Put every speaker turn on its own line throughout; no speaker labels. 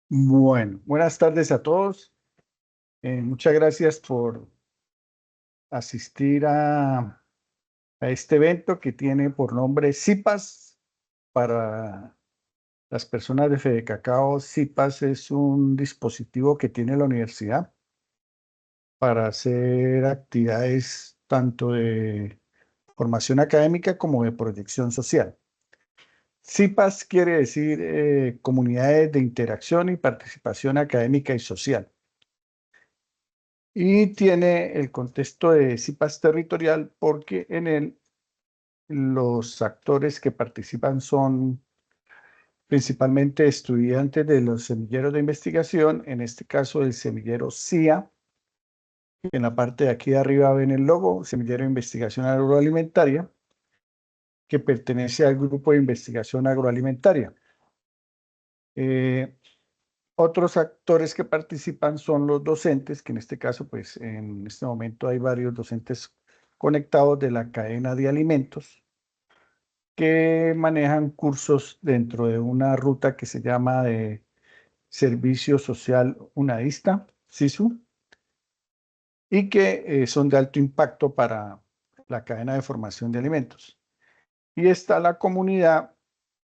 Bueno, buenas tardes a todos. Muchas gracias por asistir a este evento que tiene por nombre CIPAS. Para las personas de Fede Cacao, CIPAS es un dispositivo que tiene la universidad para hacer actividades tanto de formación académica como de proyección social. CIPAS quiere decir comunidades de interacción y participación académica y social. Y tiene el contexto de CIPAS territorial porque en él los actores que participan son principalmente estudiantes de los semilleros de investigación, en este caso el semillero CIA. En la parte de aquí de arriba ven el logo, Semillero de Investigación Agroalimentaria, que pertenece al grupo de investigación agroalimentaria. Eh, Otros actores que participan son los docentes, que en este caso, pues en este momento hay varios docentes conectados de la cadena de alimentos que manejan cursos dentro de una ruta que se llama de Servicio Social Unadista, SISU, y que son de alto impacto para la cadena de formación de alimentos. Y está la comunidad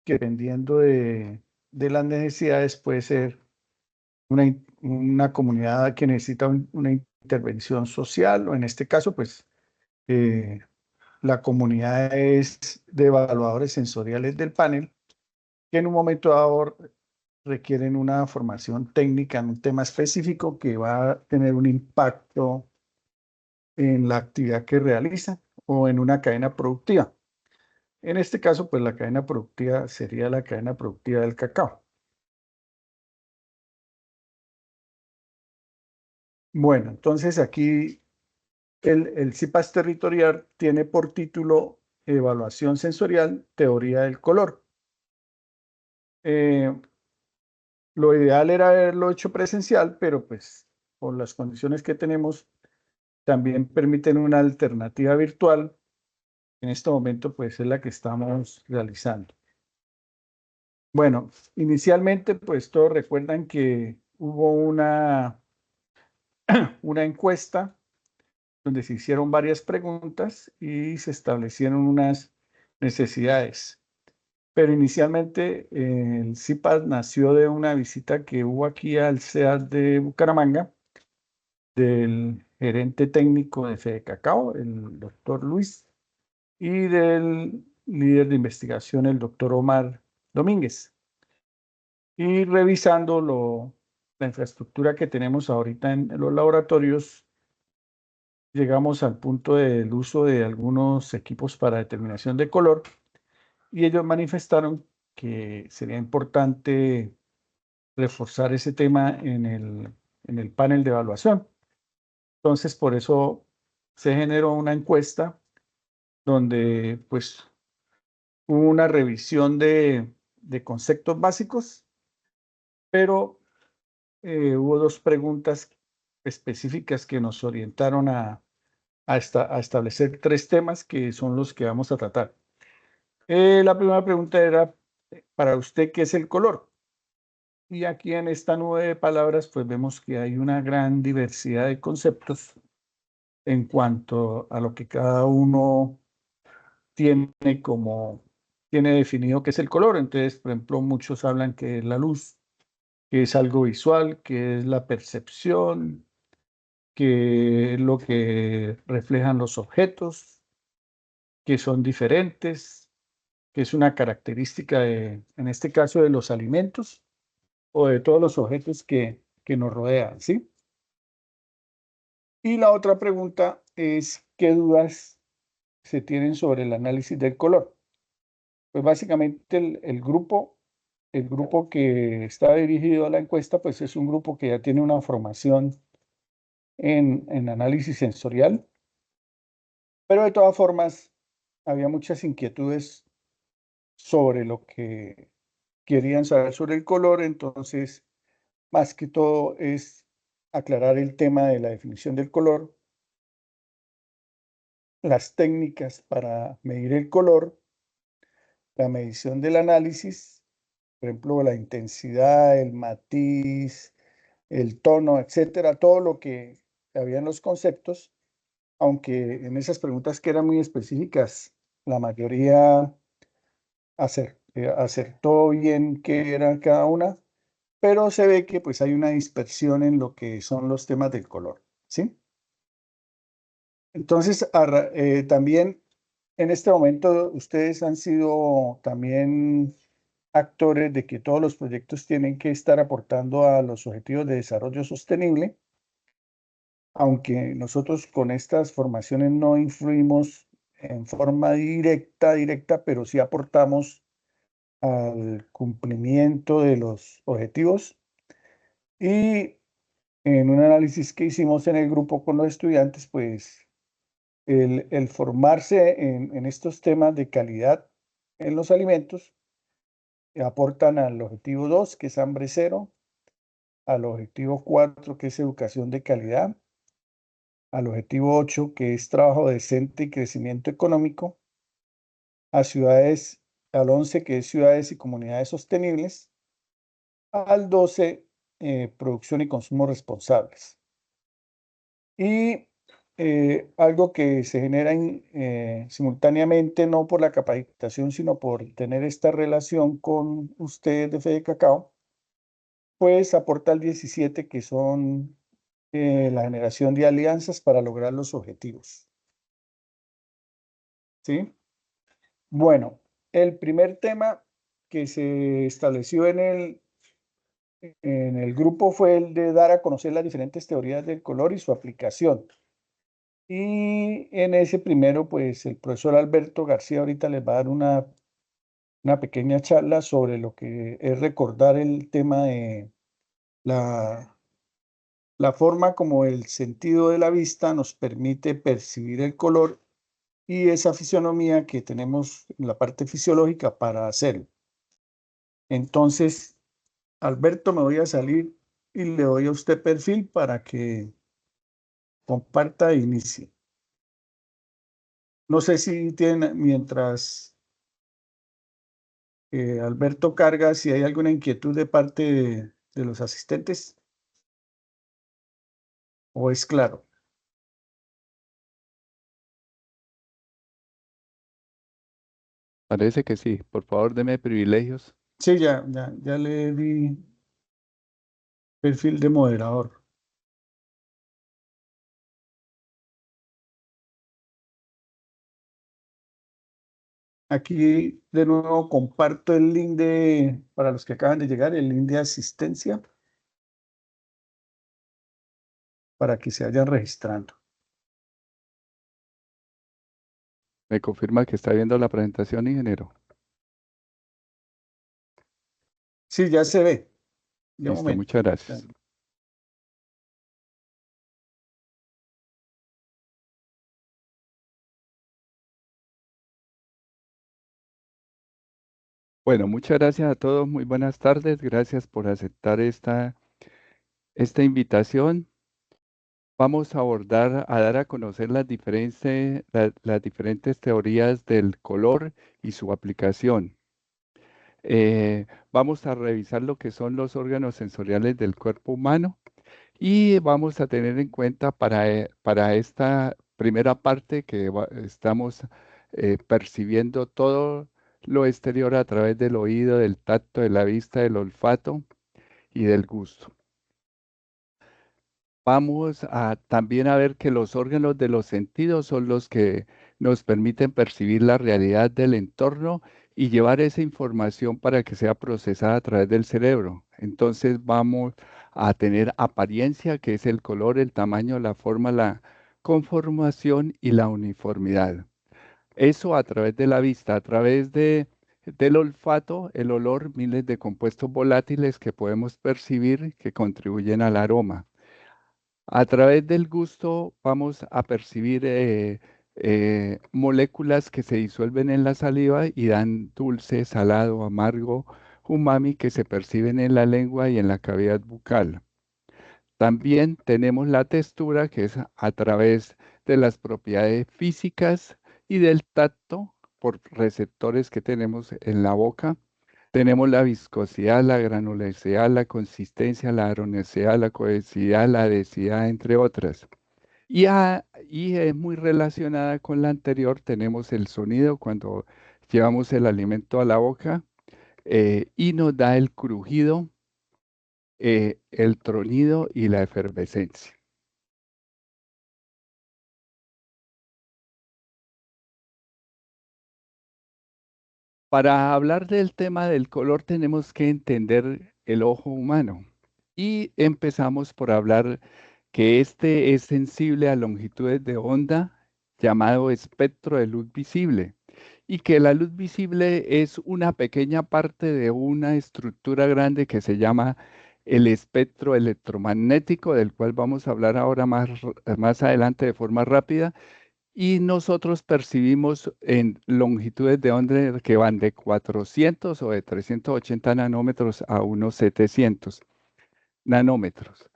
que dependiendo de las necesidades puede ser una comunidad que necesita una intervención social, o en este caso, pues eh, la comunidad es de evaluadores sensoriales del panel, que en un momento dado requieren una formación técnica en un tema específico que va a tener un impacto en la actividad que realizan o en una cadena productiva. En este caso, pues la cadena productiva sería la cadena productiva del cacao. Bueno, entonces aquí el CIPAS territorial tiene por título Evaluación Sensorial, Teoría del Color. Eh, lo ideal era haberlo hecho presencial, pero pues por las condiciones que tenemos, también permiten una alternativa virtual. En este momento, pues es la que estamos realizando. Bueno, inicialmente, pues todos recuerdan que hubo una encuesta donde se hicieron varias preguntas y se establecieron unas necesidades. Pero inicialmente el CIPAS nació de una visita que hubo aquí al CEAS de Bucaramanga, del gerente técnico de Fede Cacao, el doctor Luis, y del líder de investigación, el doctor Omar Domínguez. Y revisando la infraestructura que tenemos ahorita en los laboratorios, llegamos al punto del uso de algunos equipos para determinación de color y ellos manifestaron que sería importante reforzar ese tema en el panel de evaluación. Entonces, por eso se generó una encuesta donde pues hubo una revisión de conceptos básicos, pero hubo dos preguntas específicas que nos orientaron a establecer tres temas que son los que vamos a tratar. La primera pregunta era, para usted, ¿qué es el color? Y aquí en esta nube de palabras, pues vemos que hay una gran diversidad de conceptos en cuanto a lo que cada uno tiene tiene definido qué es el color. Entonces, por ejemplo, muchos hablan que es la luz, que es algo visual, que es la percepción, que es lo que reflejan los objetos, que son diferentes, que es una característica en este caso, de los alimentos o de todos los objetos que nos rodean, ¿sí? Y la otra pregunta es, ¿qué dudas se tienen sobre el análisis del color? Pues básicamente el grupo que está dirigido a la encuesta, pues es un grupo que ya tiene una formación en análisis sensorial, pero de todas formas había muchas inquietudes sobre lo que querían saber sobre el color, entonces más que todo es aclarar el tema de la definición del color, las técnicas para medir el color, la medición del análisis por ejemplo, la intensidad, el matiz, el tono, etcétera, todo lo que había en los conceptos, aunque en esas preguntas que eran muy específicas, la mayoría acertó bien qué era cada una, pero se ve que pues hay una dispersión en lo que son los temas del color, ¿sí? Entonces, también en este momento ustedes han sido también actores de que todos los proyectos tienen que estar aportando a los objetivos de desarrollo sostenible, aunque nosotros con estas formaciones no influimos en forma directa, pero sí aportamos al cumplimiento de los objetivos. Y en un análisis que hicimos en el grupo con los estudiantes, pues el formarse en estos temas de calidad en los alimentos aportan al objetivo 2 que es hambre cero, al objetivo 4 que es educación de calidad, al objetivo 8 que es trabajo decente y crecimiento económico, a ciudades, al 11 que es ciudades y comunidades sostenibles, al 12 producción y consumo responsables. Y algo que se genera simultáneamente, no por la capacitación, sino por tener esta relación con ustedes de Fede Cacao, pues aporta el 17, que son la generación de alianzas para lograr los objetivos. ¿Sí? Bueno, el primer tema que se estableció en el grupo fue el de dar a conocer las diferentes teorías del color y su aplicación. Y en ese primero, pues el profesor Alberto García ahorita les va a dar una pequeña charla sobre lo que es recordar el tema de la, la forma como el sentido de la vista nos permite percibir el color y esa fisionomía que tenemos en la parte fisiológica para hacerlo. Entonces, Alberto, me voy a salir y le doy a usted perfil para que comparta e inicie. No sé si tiene, mientras Alberto carga, si hay alguna inquietud de parte de los asistentes o es claro.
Parece que sí. Por favor, deme privilegios.
Sí, ya le di perfil de moderador. Aquí de nuevo comparto el link para los que acaban de llegar, el link de asistencia para que se vayan registrando.
Me confirma que está viendo la presentación, ingeniero.
Sí, ya se ve. De un
Listo,
momento.
muchas
Ya.
gracias. Bueno, muchas gracias a todos. Muy buenas tardes. Gracias por aceptar esta invitación. Vamos a abordar, a dar a conocer las diferentes teorías del color y su aplicación. Vamos a revisar lo que son los órganos sensoriales del cuerpo humano y vamos a tener en cuenta para esta primera parte que estamos percibiendo todo lo exterior a través del oído, del tacto, de la vista, del olfato y del gusto. Vamos a también a ver que los órganos de los sentidos son los que nos permiten percibir la realidad del entorno y llevar esa información para que sea procesada a través del cerebro. Entonces vamos a tener apariencia, que es el color, el tamaño, la forma, la conformación y la uniformidad. Eso a través de la vista, a través del olfato, el olor, miles de compuestos volátiles que podemos percibir que contribuyen al aroma. A través del gusto vamos a percibir moléculas que se disuelven en la saliva y dan dulce, salado, amargo, umami que se perciben en la lengua y en la cavidad bucal. También tenemos la textura que es a través de las propiedades físicas y del tacto por receptores que tenemos en la boca Tenemos la viscosidad, la granularidad, la consistencia, la aronicidad, la cohesividad, la adhesividad, entre otras. Y es muy relacionada con la anterior. Tenemos el sonido cuando llevamos el alimento a la boca y nos da el crujido, el tronido y la efervescencia. Para hablar del tema del color tenemos que entender el ojo humano y empezamos por hablar que este es sensible a longitudes de onda llamado espectro de luz visible y que la luz visible es una pequeña parte de una estructura grande que se llama el espectro electromagnético, del cual vamos a hablar ahora más adelante de forma rápida, y nosotros percibimos en longitudes de onda que van de 400 o de 380 nanómetros a unos 700 nanómetros.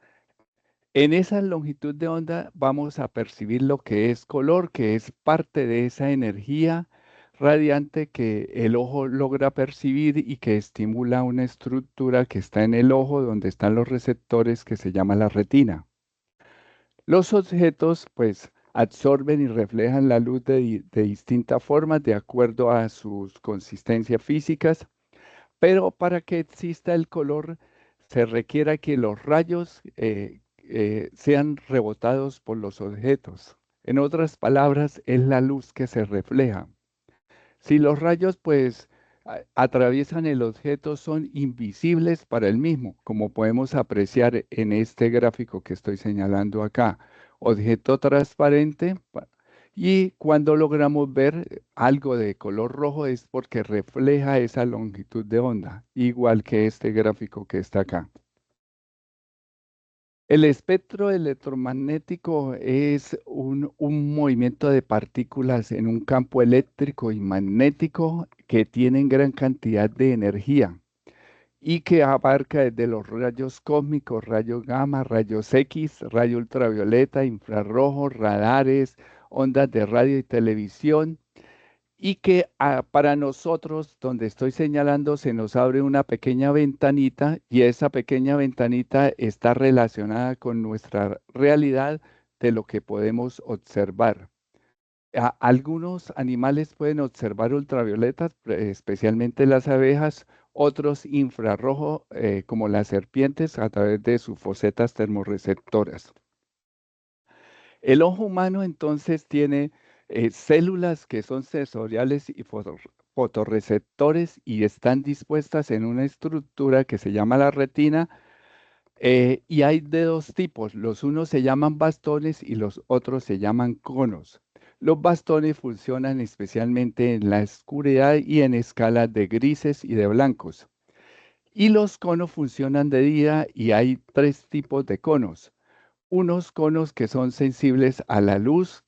En esa longitud de onda vamos a percibir lo que es color, que es parte de esa energía radiante que el ojo logra percibir y que estimula una estructura que está en el ojo donde están los receptores que se llama la retina. Los objetos pues absorben y reflejan la luz de distintas formas de acuerdo a sus consistencias físicas, pero para que exista el color se requiere que los rayos sean rebotados por los objetos. En otras palabras, es la luz que se refleja. Si los rayos pues atraviesan el objeto, son invisibles para el mismo, como podemos apreciar en este gráfico que estoy señalando acá. Objeto transparente y cuando logramos ver algo de color rojo es porque refleja esa longitud de onda, igual que este gráfico que está acá. El espectro electromagnético es un movimiento de partículas en un campo eléctrico y magnético que tienen gran cantidad de energía y que abarca desde los rayos cósmicos, rayos gamma, rayos X, rayo ultravioleta, infrarrojo, radares, ondas de radio y televisión, y que para nosotros, donde estoy señalando, se nos abre una pequeña ventanita y esa pequeña ventanita está relacionada con nuestra realidad de lo que podemos observar. Algunos animales pueden observar ultravioletas, especialmente las abejas, otros infrarrojo, como las serpientes, a través de sus fosetas termorreceptoras. El ojo humano entonces tiene células que son sensoriales y fotorreceptores y están dispuestas en una estructura que se llama la retina, y hay de dos tipos. Los unos se llaman bastones y los otros se llaman conos. Los bastones funcionan especialmente en la oscuridad y en escalas de grises y de blancos. Y los conos funcionan de día y hay tres tipos de conos. Unos conos que son sensibles a la luz,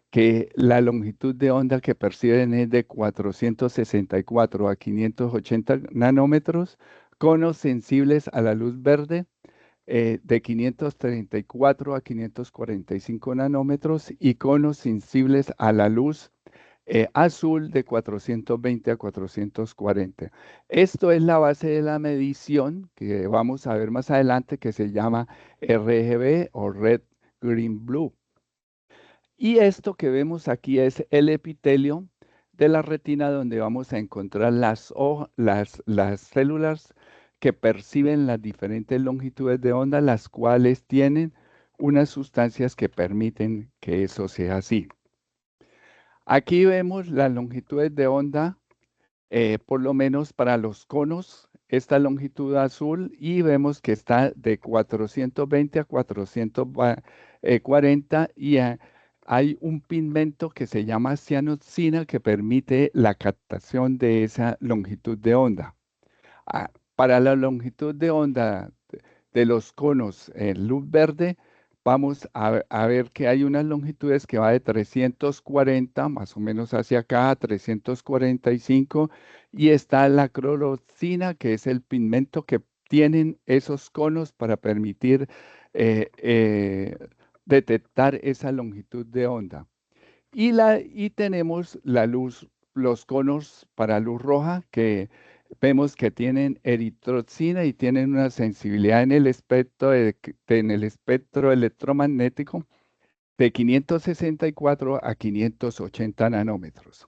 que la longitud de onda que perciben es de 464 a 580 nanómetros, conos sensibles a la luz verde de 534 a 545 nanómetros y conos sensibles a la luz azul de 420 a 440. Esto es la base de la medición que vamos a ver más adelante que se llama RGB o Red, Green, Blue. Y esto que vemos aquí es el epitelio de la retina donde vamos a encontrar las células que perciben las diferentes longitudes de onda, las cuales tienen unas sustancias que permiten que eso sea así. Aquí vemos las longitudes de onda, por lo menos para los conos, esta longitud azul, y vemos que está de 420 a 440 y hay un pigmento que se llama cianoxina que permite la captación de esa longitud de onda. Para la longitud de onda de los conos en luz verde, vamos a ver que hay unas longitudes que va de 340, más o menos hacia acá, a 345, y está la cloroxina, que es el pigmento que tienen esos conos para permitir eh, eh, detectar esa longitud de onda. Y tenemos la luz, los conos para luz roja, que vemos que tienen eritrocina y tienen una sensibilidad en el espectro electromagnético de 564 a 580 nanómetros.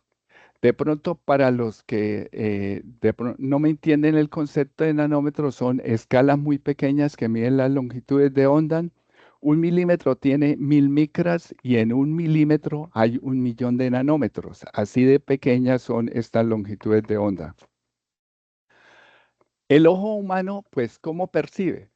De pronto, para los que no me entienden el concepto de nanómetros, son escalas muy pequeñas que miden las longitudes de onda. Un milímetro tiene 1000 micras y en un milímetro hay 1 millón de nanómetros. Así de pequeñas son estas longitudes de onda. El ojo humano, pues, ¿cómo percibe?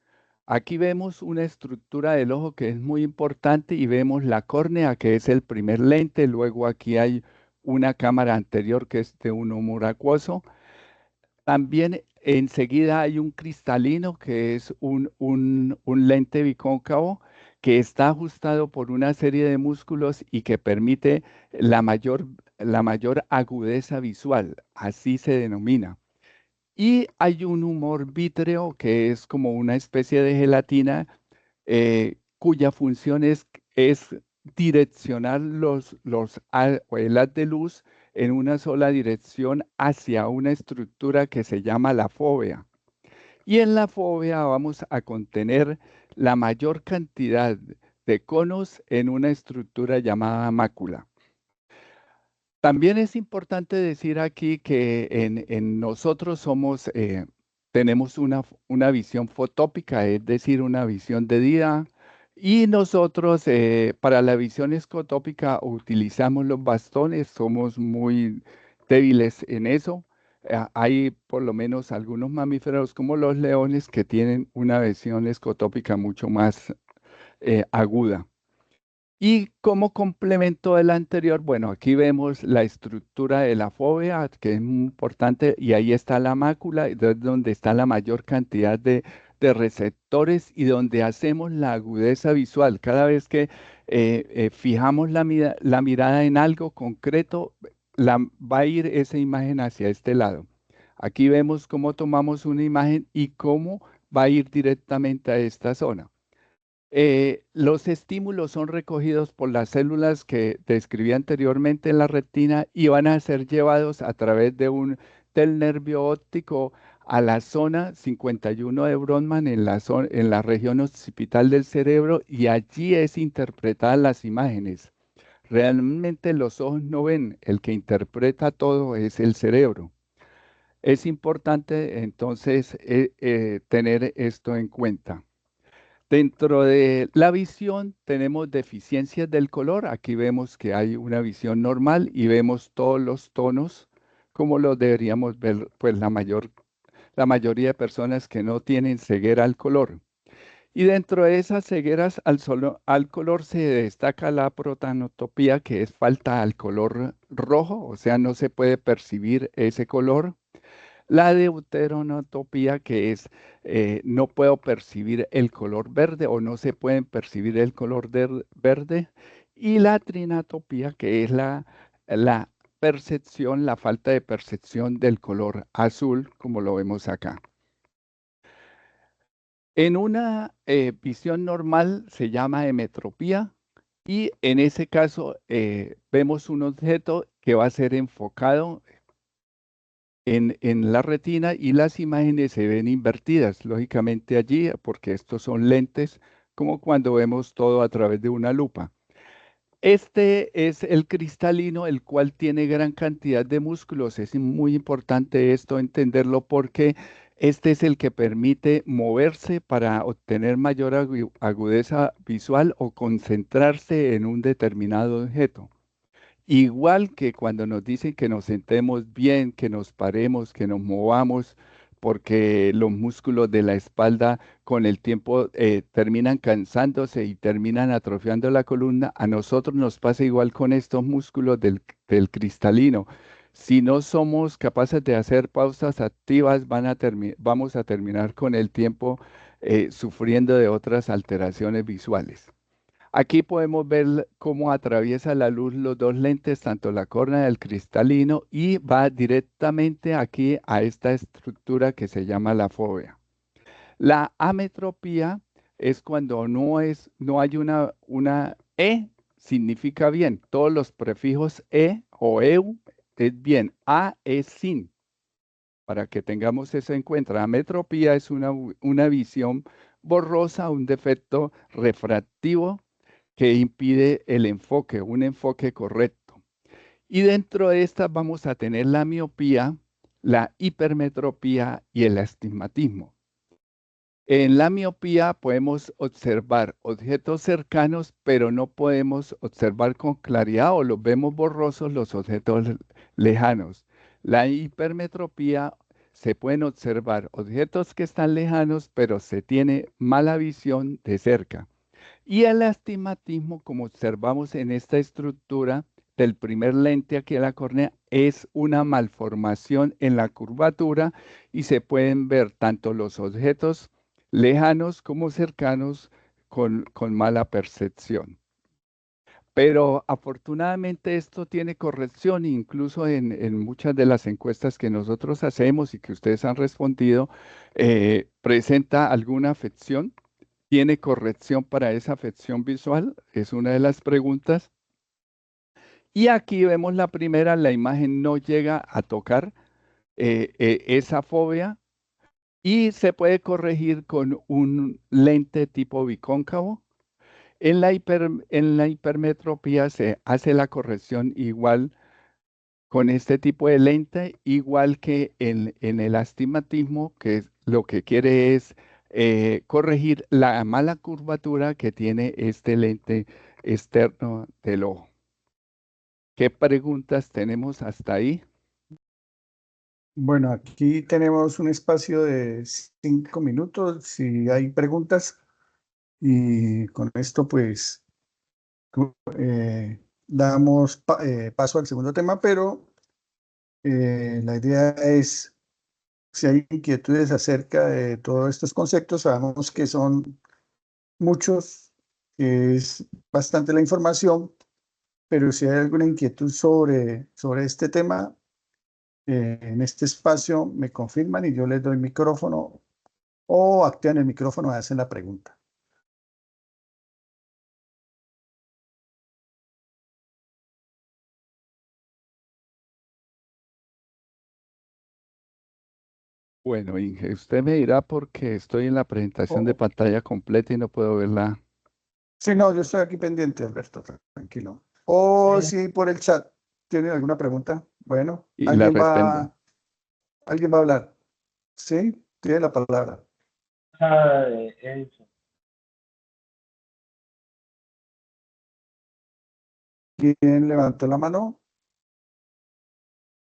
Aquí vemos una estructura del ojo que es muy importante y vemos la córnea, que es el primer lente. Luego aquí hay una cámara anterior que es de un humor acuoso. También enseguida hay un cristalino, que es un lente bicóncavo que está ajustado por una serie de músculos y que permite la mayor agudeza visual, así se denomina. Y hay un humor vítreo que es como una especie de gelatina cuya función es direccionar o el haz de luz en una sola dirección hacia una estructura que se llama la fóvea. Y en la fóvea vamos a contener la mayor cantidad de conos en una estructura llamada mácula. También es importante decir aquí que en nosotros tenemos una visión fotópica, es decir, una visión de día, y nosotros para la visión escotópica utilizamos los bastones, somos muy débiles en eso. Hay por lo menos algunos mamíferos como los leones que tienen una visión escotópica mucho más aguda. Y como complemento del anterior, bueno, aquí vemos la estructura de la fóvea, que es muy importante, y ahí está la mácula, y es donde está la mayor cantidad de receptores y donde hacemos la agudeza visual. Cada vez que fijamos la mirada en algo concreto, va a ir esa imagen hacia este lado. Aquí vemos cómo tomamos una imagen y cómo va a ir directamente a esta zona. Los estímulos son recogidos por las células que describí anteriormente en la retina y van a ser llevados a través del nervio óptico a la zona 51 de Brodmann en la región occipital del cerebro y allí es interpretadas las imágenes. Realmente los ojos no ven, el que interpreta todo es el cerebro. Es importante entonces tener esto en cuenta. Dentro de la visión tenemos deficiencias del color. Aquí vemos que hay una visión normal y vemos todos los tonos como los deberíamos ver, pues la mayoría de personas que no tienen ceguera al color. Y dentro de esas cegueras al color se destaca la protanotopía, que es falta al color rojo, o sea, no se puede percibir ese color. La deuteronotopía, que es no puedo percibir el color verde o no se pueden percibir el color verde. Y la trinatopía, que es la percepción, la falta de percepción del color azul, como lo vemos acá. En una visión normal se llama hemetropía y en ese caso vemos un objeto que va a ser enfocado en la retina y las imágenes se ven invertidas, lógicamente allí, porque estos son lentes, como cuando vemos todo a través de una lupa. Este es el cristalino, el cual tiene gran cantidad de músculos. Es muy importante esto entenderlo porque este es el que permite moverse para obtener mayor agudeza visual o concentrarse en un determinado objeto. Igual que cuando nos dicen que nos sentemos bien, que nos paremos, que nos movamos, porque los músculos de la espalda con el tiempo terminan cansándose y terminan atrofiando la columna, a nosotros nos pasa igual con estos músculos del cristalino. Si no somos capaces de hacer pausas activas, vamos a terminar con el tiempo sufriendo de otras alteraciones visuales. Aquí podemos ver cómo atraviesa la luz los dos lentes, tanto la córnea del cristalino y va directamente aquí a esta estructura que se llama la fóvea. La ametropía es cuando no hay una E, significa bien. Todos los prefijos E o EU es bien. A es sin. para que tengamos eso en cuenta. La metropía es una visión borrosa, un defecto refractivo que impide el enfoque, un enfoque correcto. Y dentro de estas vamos a tener la miopía, la hipermetropía y el astigmatismo. En la miopía podemos observar objetos cercanos, pero no podemos observar con claridad o los vemos borrosos los objetos lejanos. La hipermetropía se pueden observar objetos que están lejanos, pero se tiene mala visión de cerca. Y el astigmatismo, como observamos en esta estructura del primer lente aquí en la córnea, es una malformación en la curvatura y se pueden ver tanto los objetos lejanos como cercanos con mala percepción. Pero afortunadamente esto tiene corrección, incluso en muchas de las encuestas que nosotros hacemos y que ustedes han respondido, presenta alguna afección. ¿Tiene corrección para esa afección visual? Es una de las preguntas. Y aquí vemos la primera, la imagen no llega a tocar esa fobia y se puede corregir con un lente tipo bicóncavo. En la hipermetropía se hace la corrección igual con este tipo de lente, igual que en el astigmatismo, lo que quiere es corregir la mala curvatura que tiene este lente externo del ojo. ¿Qué preguntas tenemos hasta ahí?
Bueno, aquí tenemos un espacio de 5 minutos si hay preguntas y con esto pues damos paso al segundo tema, pero la idea es, si hay inquietudes acerca de todos estos conceptos, sabemos que son muchos, que es bastante la información, pero si hay alguna inquietud sobre este tema, en este espacio me confirman y yo les doy micrófono o activan el micrófono y hacen la pregunta.
Bueno, Inge, usted me dirá porque estoy en la presentación de
O-
pantalla completa y no puedo verla.
sí, no, yo estoy aquí pendiente, Alberto, tranquilo. O si por el chat tienen alguna pregunta, bueno,
Y la respondo.
alguien va a hablar. Sí, tiene la palabra.
Edison.
¿Quién levantó la mano?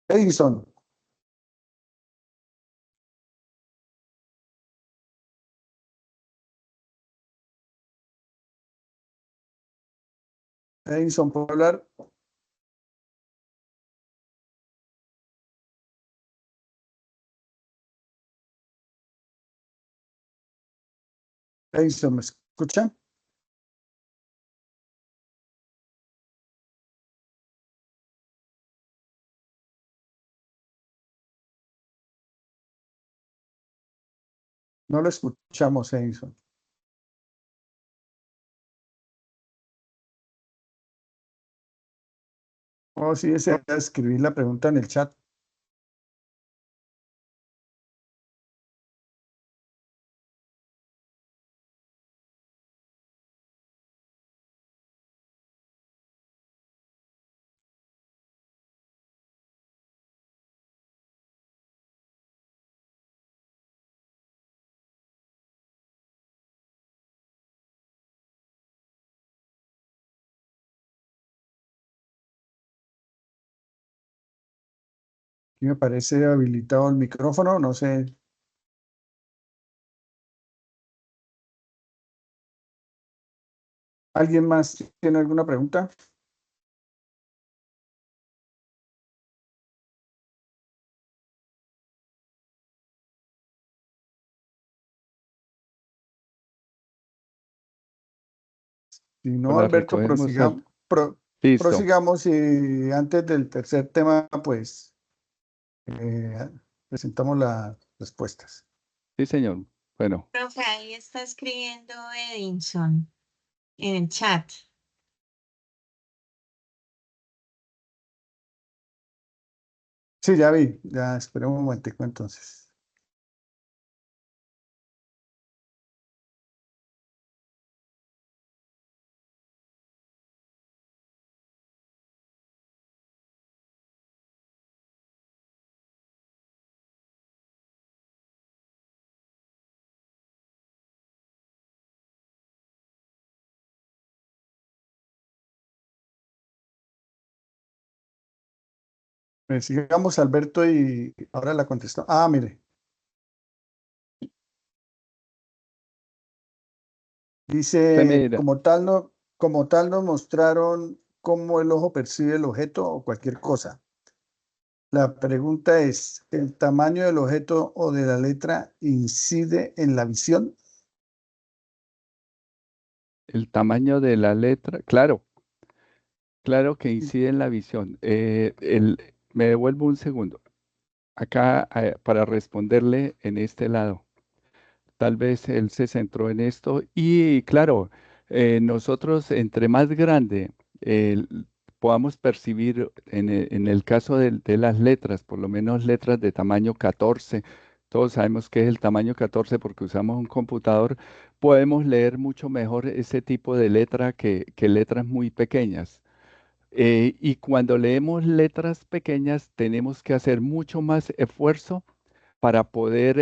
Edison. Edison, ¿puedo hablar? Edison, ¿me escucha? No lo escuchamos, Edison. O si desea escribir la pregunta en el chat. Aquí me parece habilitado el micrófono, no sé. ¿Alguien más tiene alguna pregunta? Si no,
Hola,
Alberto,
recogemos al... Listo.
prosigamos y antes del tercer tema, pues eh, presentamos las respuestas.
Sí, señor. Bueno,
Profe, ahí está escribiendo Edinson en el chat.
Sí, ya vi, ya esperé un momentico entonces. Sigamos, Alberto, y ahora la contestó. Ah, mire, dice,
Mira,
como tal nos mostraron cómo el ojo percibe el objeto o cualquier cosa. La pregunta es, ¿el tamaño del objeto o de la letra incide en la visión?
el tamaño de la letra, claro, claro que incide en la visión. Me devuelvo un segundo. Acá, para responderle en este lado. Tal vez él se centró en esto y claro, nosotros entre más grande podamos percibir en el caso de las letras, por lo menos letras de tamaño 14, todos sabemos que es el tamaño 14 porque usamos un computador, podemos leer mucho mejor ese tipo de letra que letras muy pequeñas. Y cuando leemos letras pequeñas tenemos que hacer mucho más esfuerzo para poder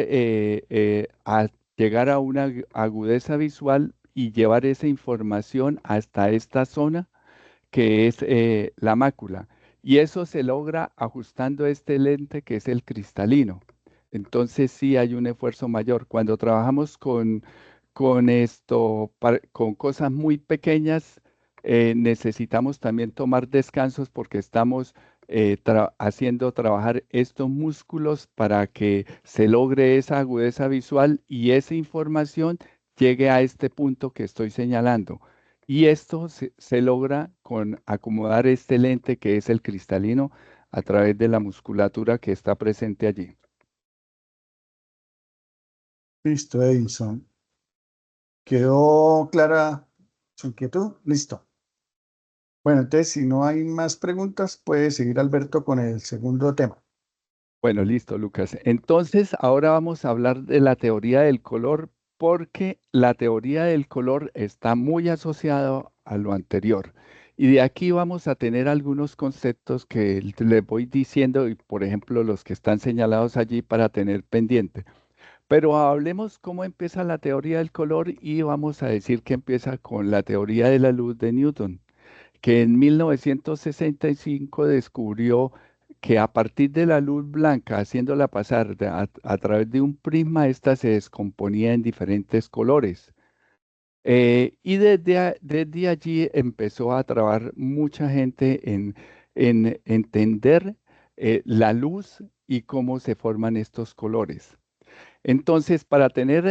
llegar a una agudeza visual y llevar esa información hasta esta zona que es la mácula. Y eso se logra ajustando este lente que es el cristalino. Entonces sí hay un esfuerzo mayor. Cuando trabajamos con esto, con cosas muy pequeñas, necesitamos también tomar descansos porque estamos haciendo trabajar estos músculos para que se logre esa agudeza visual y esa información llegue a este punto que estoy señalando. Y esto se logra con acomodar este lente que es el cristalino a través de la musculatura que está presente allí.
Listo, Edison. ¿Quedó clara su inquietud? Listo. Bueno, entonces, si no hay más preguntas, puede seguir Alberto con el segundo tema.
Bueno, listo, Lucas. Entonces, ahora vamos a hablar de la teoría del color porque la teoría del color está muy asociada a lo anterior. Y de aquí vamos a tener algunos conceptos que les voy diciendo, y por ejemplo, los que están señalados allí para tener pendiente. Pero hablemos cómo empieza la teoría del color y vamos a decir que empieza con la teoría de la luz de Newton, que en 1965 descubrió que a partir de la luz blanca, haciéndola pasar a través de un prisma, esta se descomponía en diferentes colores. Y desde allí empezó a trabajar mucha gente en entender la luz y cómo se forman estos colores. Entonces, para tener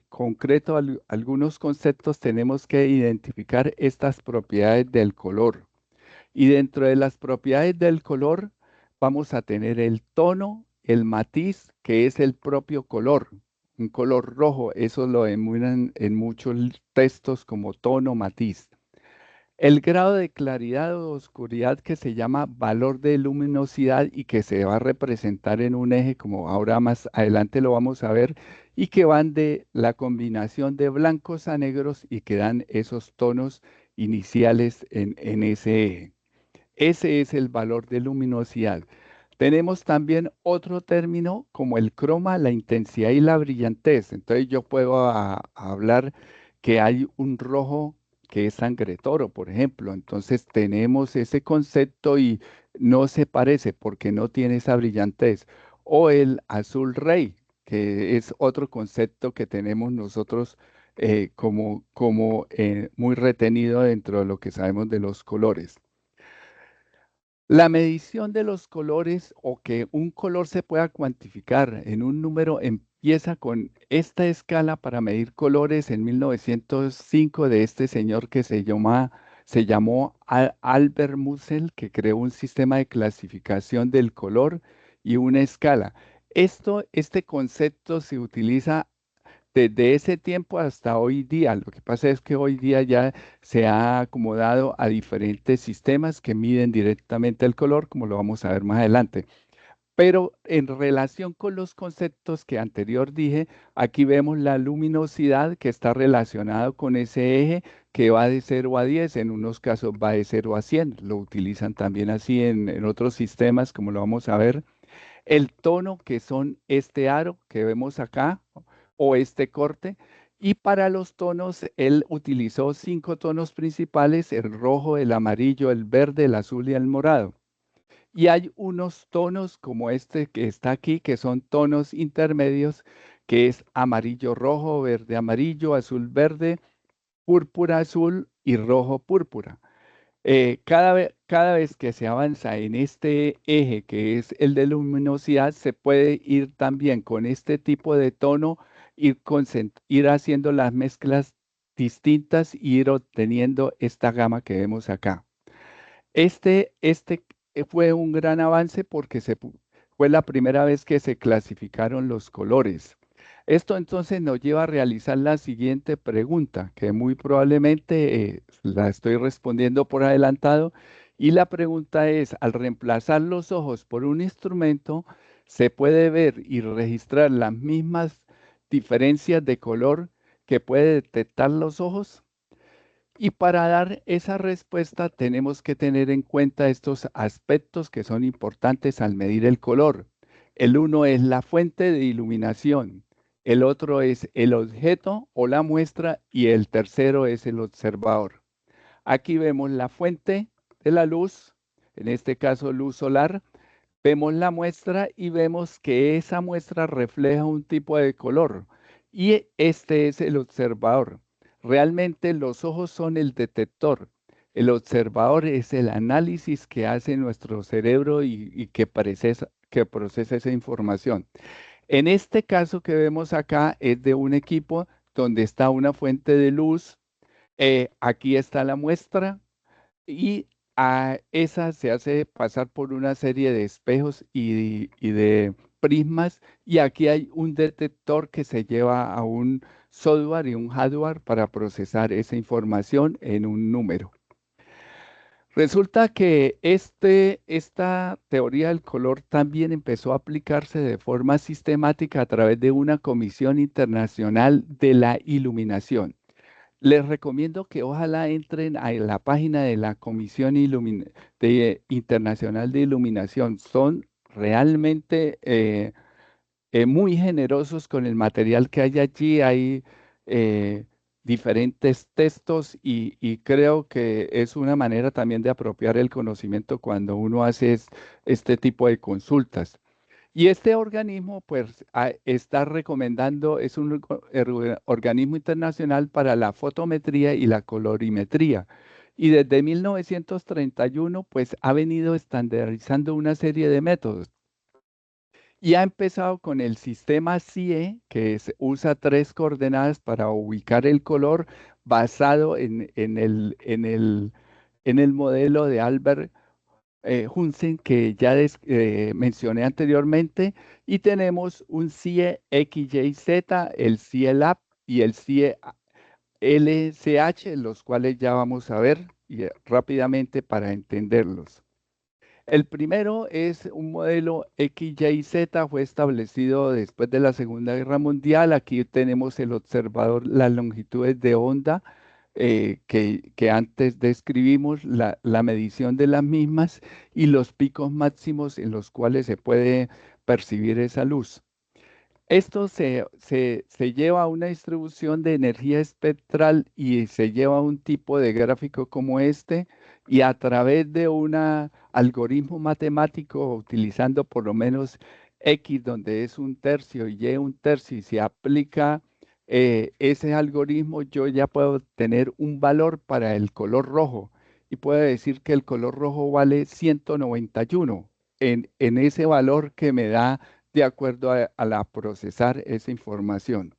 concreto algunos conceptos, tenemos que identificar estas propiedades del color. Y dentro de las propiedades del color, vamos a tener el tono, el matiz, que es el propio color. Un color rojo, eso lo denominan en muchos textos como tono, matiz. El grado de claridad o oscuridad que se llama valor de luminosidad y que se va a representar en un eje, como ahora más adelante lo vamos a ver, y que van de la combinación de blancos a negros y que dan esos tonos iniciales en ese eje. Ese es el valor de luminosidad. Tenemos también otro término como el croma, la intensidad y la brillantez. Entonces yo puedo hablar que hay un rojo que es sangre toro, por ejemplo. Entonces tenemos ese concepto y no se parece porque no tiene esa brillantez. O el azul rey, que es otro concepto que tenemos nosotros como muy retenido dentro de lo que sabemos de los colores. La medición de los colores o que un color se pueda cuantificar en un número empieza con esta escala para medir colores en 1905 de este señor que se llamó Albert Mussel, que creó un sistema de clasificación del color y una escala. Este concepto se utiliza desde ese tiempo hasta hoy día. Lo que pasa es que hoy día ya se ha acomodado a diferentes sistemas que miden directamente el color, como lo vamos a ver más adelante. Pero en relación con los conceptos que anterior dije, aquí vemos la luminosidad que está relacionado con ese eje que va de 0 a 10, en unos casos va de 0 a 100. Lo utilizan también así en otros sistemas, como lo vamos a ver. El tono, que son este aro que vemos acá, o este corte. Y para los tonos, él utilizó 5 tonos principales: el rojo, el amarillo, el verde, el azul y el morado. Y hay unos tonos como este que está aquí, que son tonos intermedios, que es amarillo rojo, verde amarillo, azul verde, púrpura azul y rojo púrpura. Cada vez que se avanza en este eje, que es el de luminosidad, se puede ir también con este tipo de tono, ir haciendo las mezclas distintas y ir obteniendo esta gama que vemos acá. Este fue un gran avance porque fue la primera vez que se clasificaron los colores. Esto entonces nos lleva a realizar la siguiente pregunta, que muy probablemente la estoy respondiendo por adelantado. Y la pregunta es: al reemplazar los ojos por un instrumento, ¿se puede ver y registrar las mismas diferencias de color que puede detectar los ojos? Y para dar esa respuesta tenemos que tener en cuenta estos aspectos que son importantes al medir el color. El uno es la fuente de iluminación, el otro es el objeto o la muestra y el tercero es el observador. Aquí vemos la fuente de la luz, en este caso luz solar. Vemos la muestra y vemos que esa muestra refleja un tipo de color y este es el observador. Realmente los ojos son el detector. El observador es el análisis que hace nuestro cerebro y que procesa esa información. En este caso que vemos acá es de un equipo donde está una fuente de luz. Aquí está la muestra y a esa se hace pasar por una serie de espejos y de prismas, y aquí hay un detector que se lleva a un software y un hardware para procesar esa información en un número. Resulta que esta teoría del color también empezó a aplicarse de forma sistemática a través de una comisión internacional de la iluminación. Les recomiendo que ojalá entren a la página de la Comisión Internacional de Iluminación. Son realmente muy generosos con el material que hay allí. Hay eh, diferentes textos y creo que es una manera también de apropiar el conocimiento cuando uno hace este tipo de consultas. Y este organismo, pues, está recomendando, es un organismo internacional para la fotometría y la colorimetría. Y desde 1931, pues, ha venido estandarizando una serie de métodos. Y ha empezado con el sistema CIE, que usa 3 coordenadas para ubicar el color, basado en el modelo de Albert Hunsen, que ya mencioné anteriormente. Y tenemos un CIE XYZ, el CIE LAB y el CIE LCH, los cuales ya vamos a ver rápidamente para entenderlos. El primero es un modelo XYZ, fue establecido después de la Segunda Guerra Mundial. Aquí tenemos el observador, las longitudes de onda que antes describimos, la medición de las mismas y los picos máximos en los cuales se puede percibir esa luz. Esto se lleva a una distribución de energía espectral y se lleva a un tipo de gráfico como este, y a través de un algoritmo matemático utilizando por lo menos X, donde es un tercio, y Y un tercio, y se aplica ese algoritmo, yo ya puedo tener un valor para el color rojo y puedo decir que el color rojo vale 191 en ese valor que me da de acuerdo a la procesar esa información.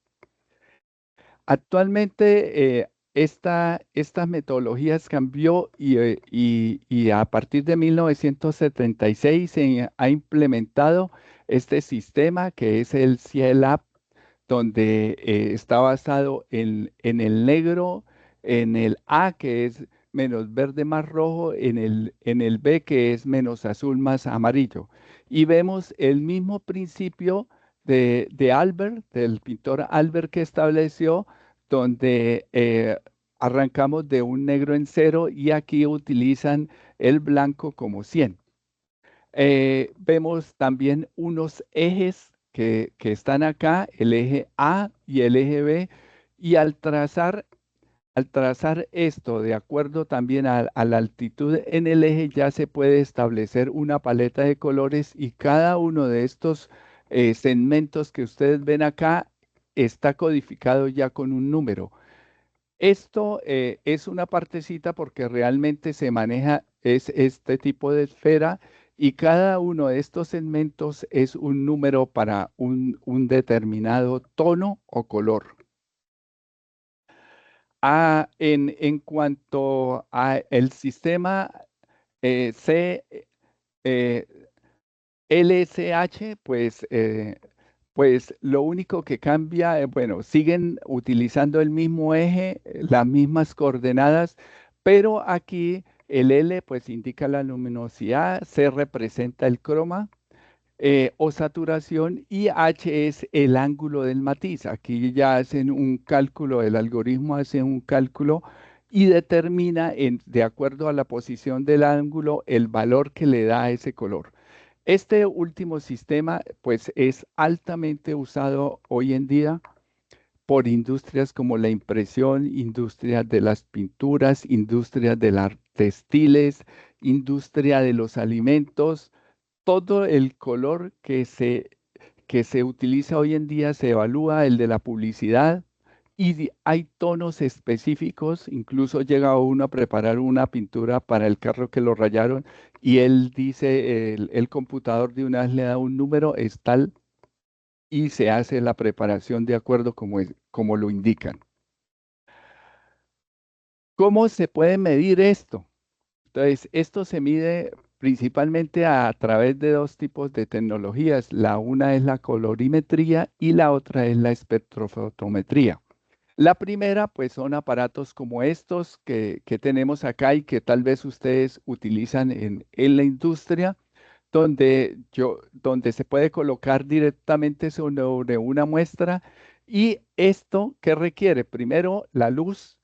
Actualmente estas metodologías cambió y a partir de 1976 se ha implementado este sistema que es el CIELAB, donde está basado en el negro, en el A, que es menos verde más rojo, en el B, que es menos azul más amarillo. Y vemos el mismo principio de Albert, del pintor Albert, que estableció, donde arrancamos de un negro en 0 y aquí utilizan el blanco como 100. Vemos también unos ejes que están acá, el eje A y el eje B, y al trazar esto de acuerdo también a la altitud en el eje, ya se puede establecer una paleta de colores y cada uno de estos segmentos que ustedes ven acá está codificado ya con un número. Esto es una partecita porque realmente se maneja es este tipo de esfera y cada uno de estos segmentos es un número para un determinado tono o color. En cuanto a el sistema eh, LSH, pues lo único que cambia, bueno, siguen utilizando el mismo eje, las mismas coordenadas, pero aquí el L pues indica la luminosidad, C representa el croma o saturación y H es el ángulo del matiz. Aquí ya hacen un cálculo, el algoritmo hace un cálculo y determina de acuerdo a la posición del ángulo el valor que le da a ese color. Este último sistema, pues, es altamente usado hoy en día por industrias como la impresión, industrias de las pinturas, industrias de las textiles, industria de los alimentos. Todo el color que se utiliza hoy en día se evalúa, el de la publicidad, y hay tonos específicos, incluso llega uno a preparar una pintura para el carro que lo rayaron y él dice, el computador de una vez le da un número, es tal, y se hace la preparación de acuerdo como lo indican. ¿Cómo se puede medir esto? Entonces, esto se mide principalmente a través de dos tipos de tecnologías. La una es la colorimetría y la otra es la espectrofotometría. La primera, pues son aparatos como estos que tenemos acá y que tal vez ustedes utilizan en la industria, donde se puede colocar directamente sobre una muestra. Y esto, ¿qué requiere? Primero, la luz.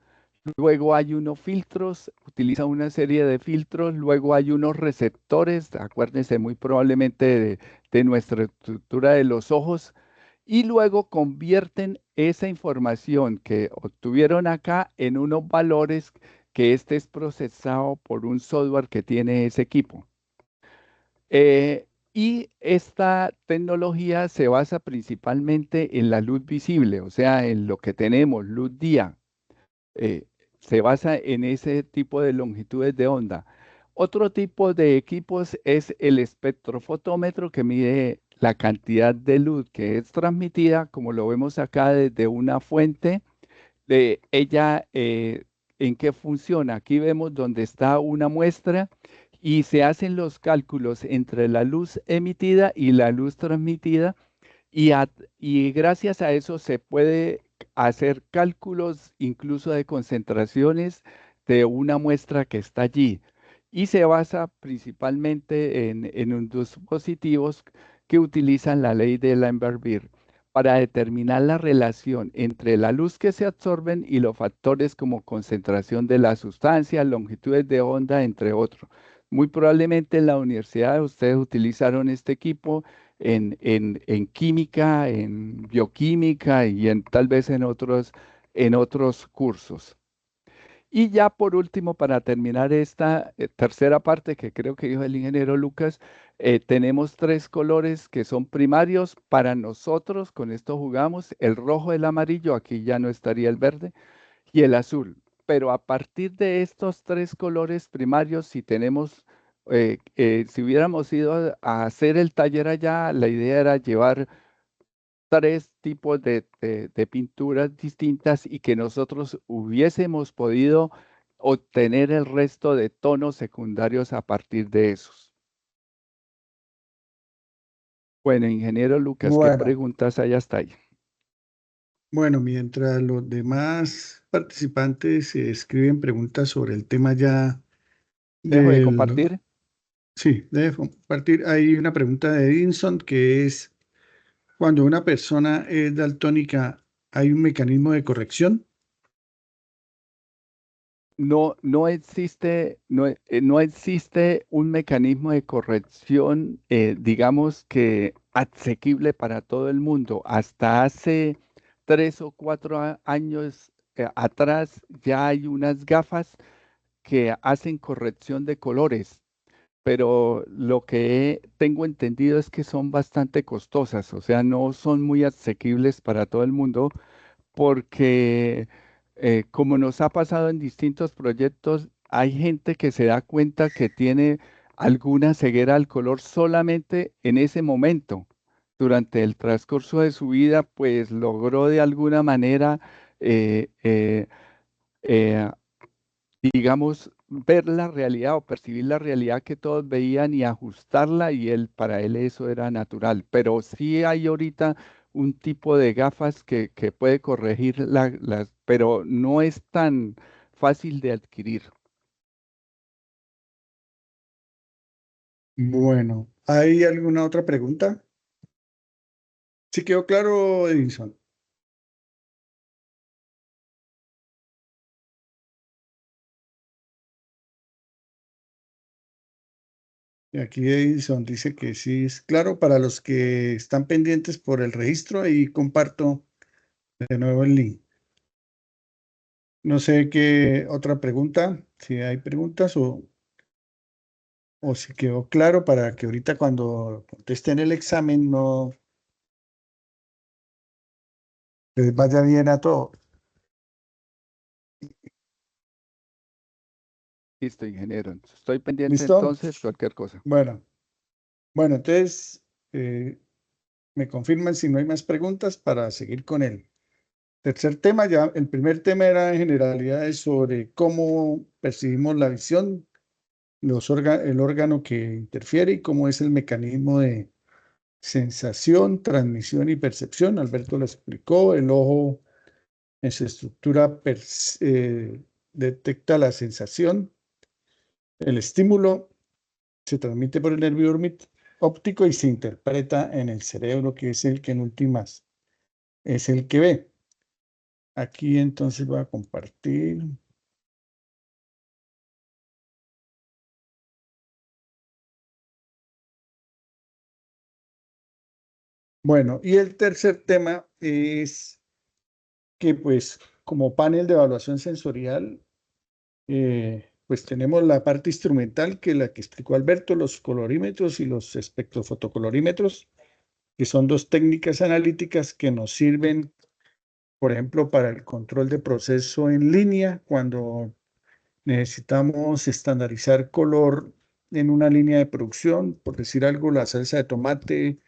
Luego hay unos filtros, utiliza una serie de filtros, luego hay unos receptores, acuérdense muy probablemente de nuestra estructura de los ojos, y luego convierten esa información que obtuvieron acá en unos valores que este es procesado por un software que tiene ese equipo. Y esta tecnología se basa principalmente en la luz visible, o sea, en lo que tenemos, luz día. eh, Se basa en ese tipo de longitudes de onda. Otro tipo de equipos es el espectrofotómetro que mide la cantidad de luz que es transmitida, como lo vemos acá desde una fuente. De ella, ¿en qué funciona? Aquí vemos donde está una muestra y se hacen los cálculos entre la luz emitida y la luz transmitida y, y gracias a eso se puede hacer cálculos incluso de concentraciones de una muestra que está allí. Y se basa principalmente en unos dispositivos que utilizan la ley de Lambert-Beer para determinar la relación entre la luz que se absorben y los factores como concentración de la sustancia, longitudes de onda, entre otros. Muy probablemente en la universidad ustedes utilizaron este equipo en química, en bioquímica y tal vez en otros cursos. Y ya por último, para terminar esta tercera parte que creo que dijo el ingeniero Lucas, tenemos tres colores que son primarios para nosotros, con esto jugamos, el rojo, el amarillo, aquí ya no estaría el verde, y el azul. Pero a partir de estos tres colores primarios, si hubiéramos ido a hacer el taller allá, la idea era llevar tres tipos de pinturas distintas y que nosotros hubiésemos podido obtener el resto de tonos secundarios a partir de esos. Bueno, ingeniero Lucas, ¿qué
Bueno,
preguntas hay hasta ahí?
Bueno, mientras los demás participantes escriben preguntas sobre el tema ya
Dejo de
del...
compartir.
Sí, de compartir. Hay una pregunta de Edinson que es, cuando una persona es daltónica, ¿hay un mecanismo de corrección?
No existe, no existe un mecanismo de corrección, digamos que asequible para todo el mundo. Hasta hace 3 o 4 años atrás ya hay unas gafas que hacen corrección de colores, pero lo que tengo entendido es que son bastante costosas, o sea, no son muy asequibles para todo el mundo porque como nos ha pasado en distintos proyectos, hay gente que se da cuenta que tiene alguna ceguera al color solamente en ese momento. Durante el transcurso de su vida, pues logró de alguna manera, eh, eh, digamos, ver la realidad o percibir la realidad que todos veían y ajustarla y él, para él eso era natural. Pero sí hay ahorita un tipo de gafas que puede corregir las, pero no es tan fácil de adquirir.
Bueno, ¿hay alguna otra pregunta? ¿Sí quedó claro, Edinson? Y aquí Edison dice que sí es claro. Para los que están pendientes por el registro, ahí comparto de nuevo el link. No sé qué otra pregunta, si hay preguntas o si quedó claro para que ahorita cuando contesten el examen no les vaya bien a todos.
Listo, ingeniero. Estoy pendiente
¿Listo?
entonces, cualquier cosa.
Bueno, bueno, entonces eh, me confirman si no hay más preguntas para seguir con el tercer tema. Ya el primer tema era en generalidades sobre cómo percibimos la visión, el órgano que interfiere y cómo es el mecanismo de sensación, transmisión y percepción. Alberto lo explicó, el ojo en su estructura detecta la sensación, el estímulo se transmite por el nervio óptico y se interpreta en el cerebro, que es el que en últimas es el que ve. Aquí entonces voy a compartir. Bueno, y el tercer tema es que pues como panel de evaluación sensorial, pues tenemos la parte instrumental, que es la que explicó Alberto, los colorímetros y los espectrofotocolorímetros, que son dos técnicas analíticas que nos sirven, por ejemplo, para el control de proceso en línea, cuando necesitamos estandarizar color en una línea de producción, por decir algo, la salsa de tomate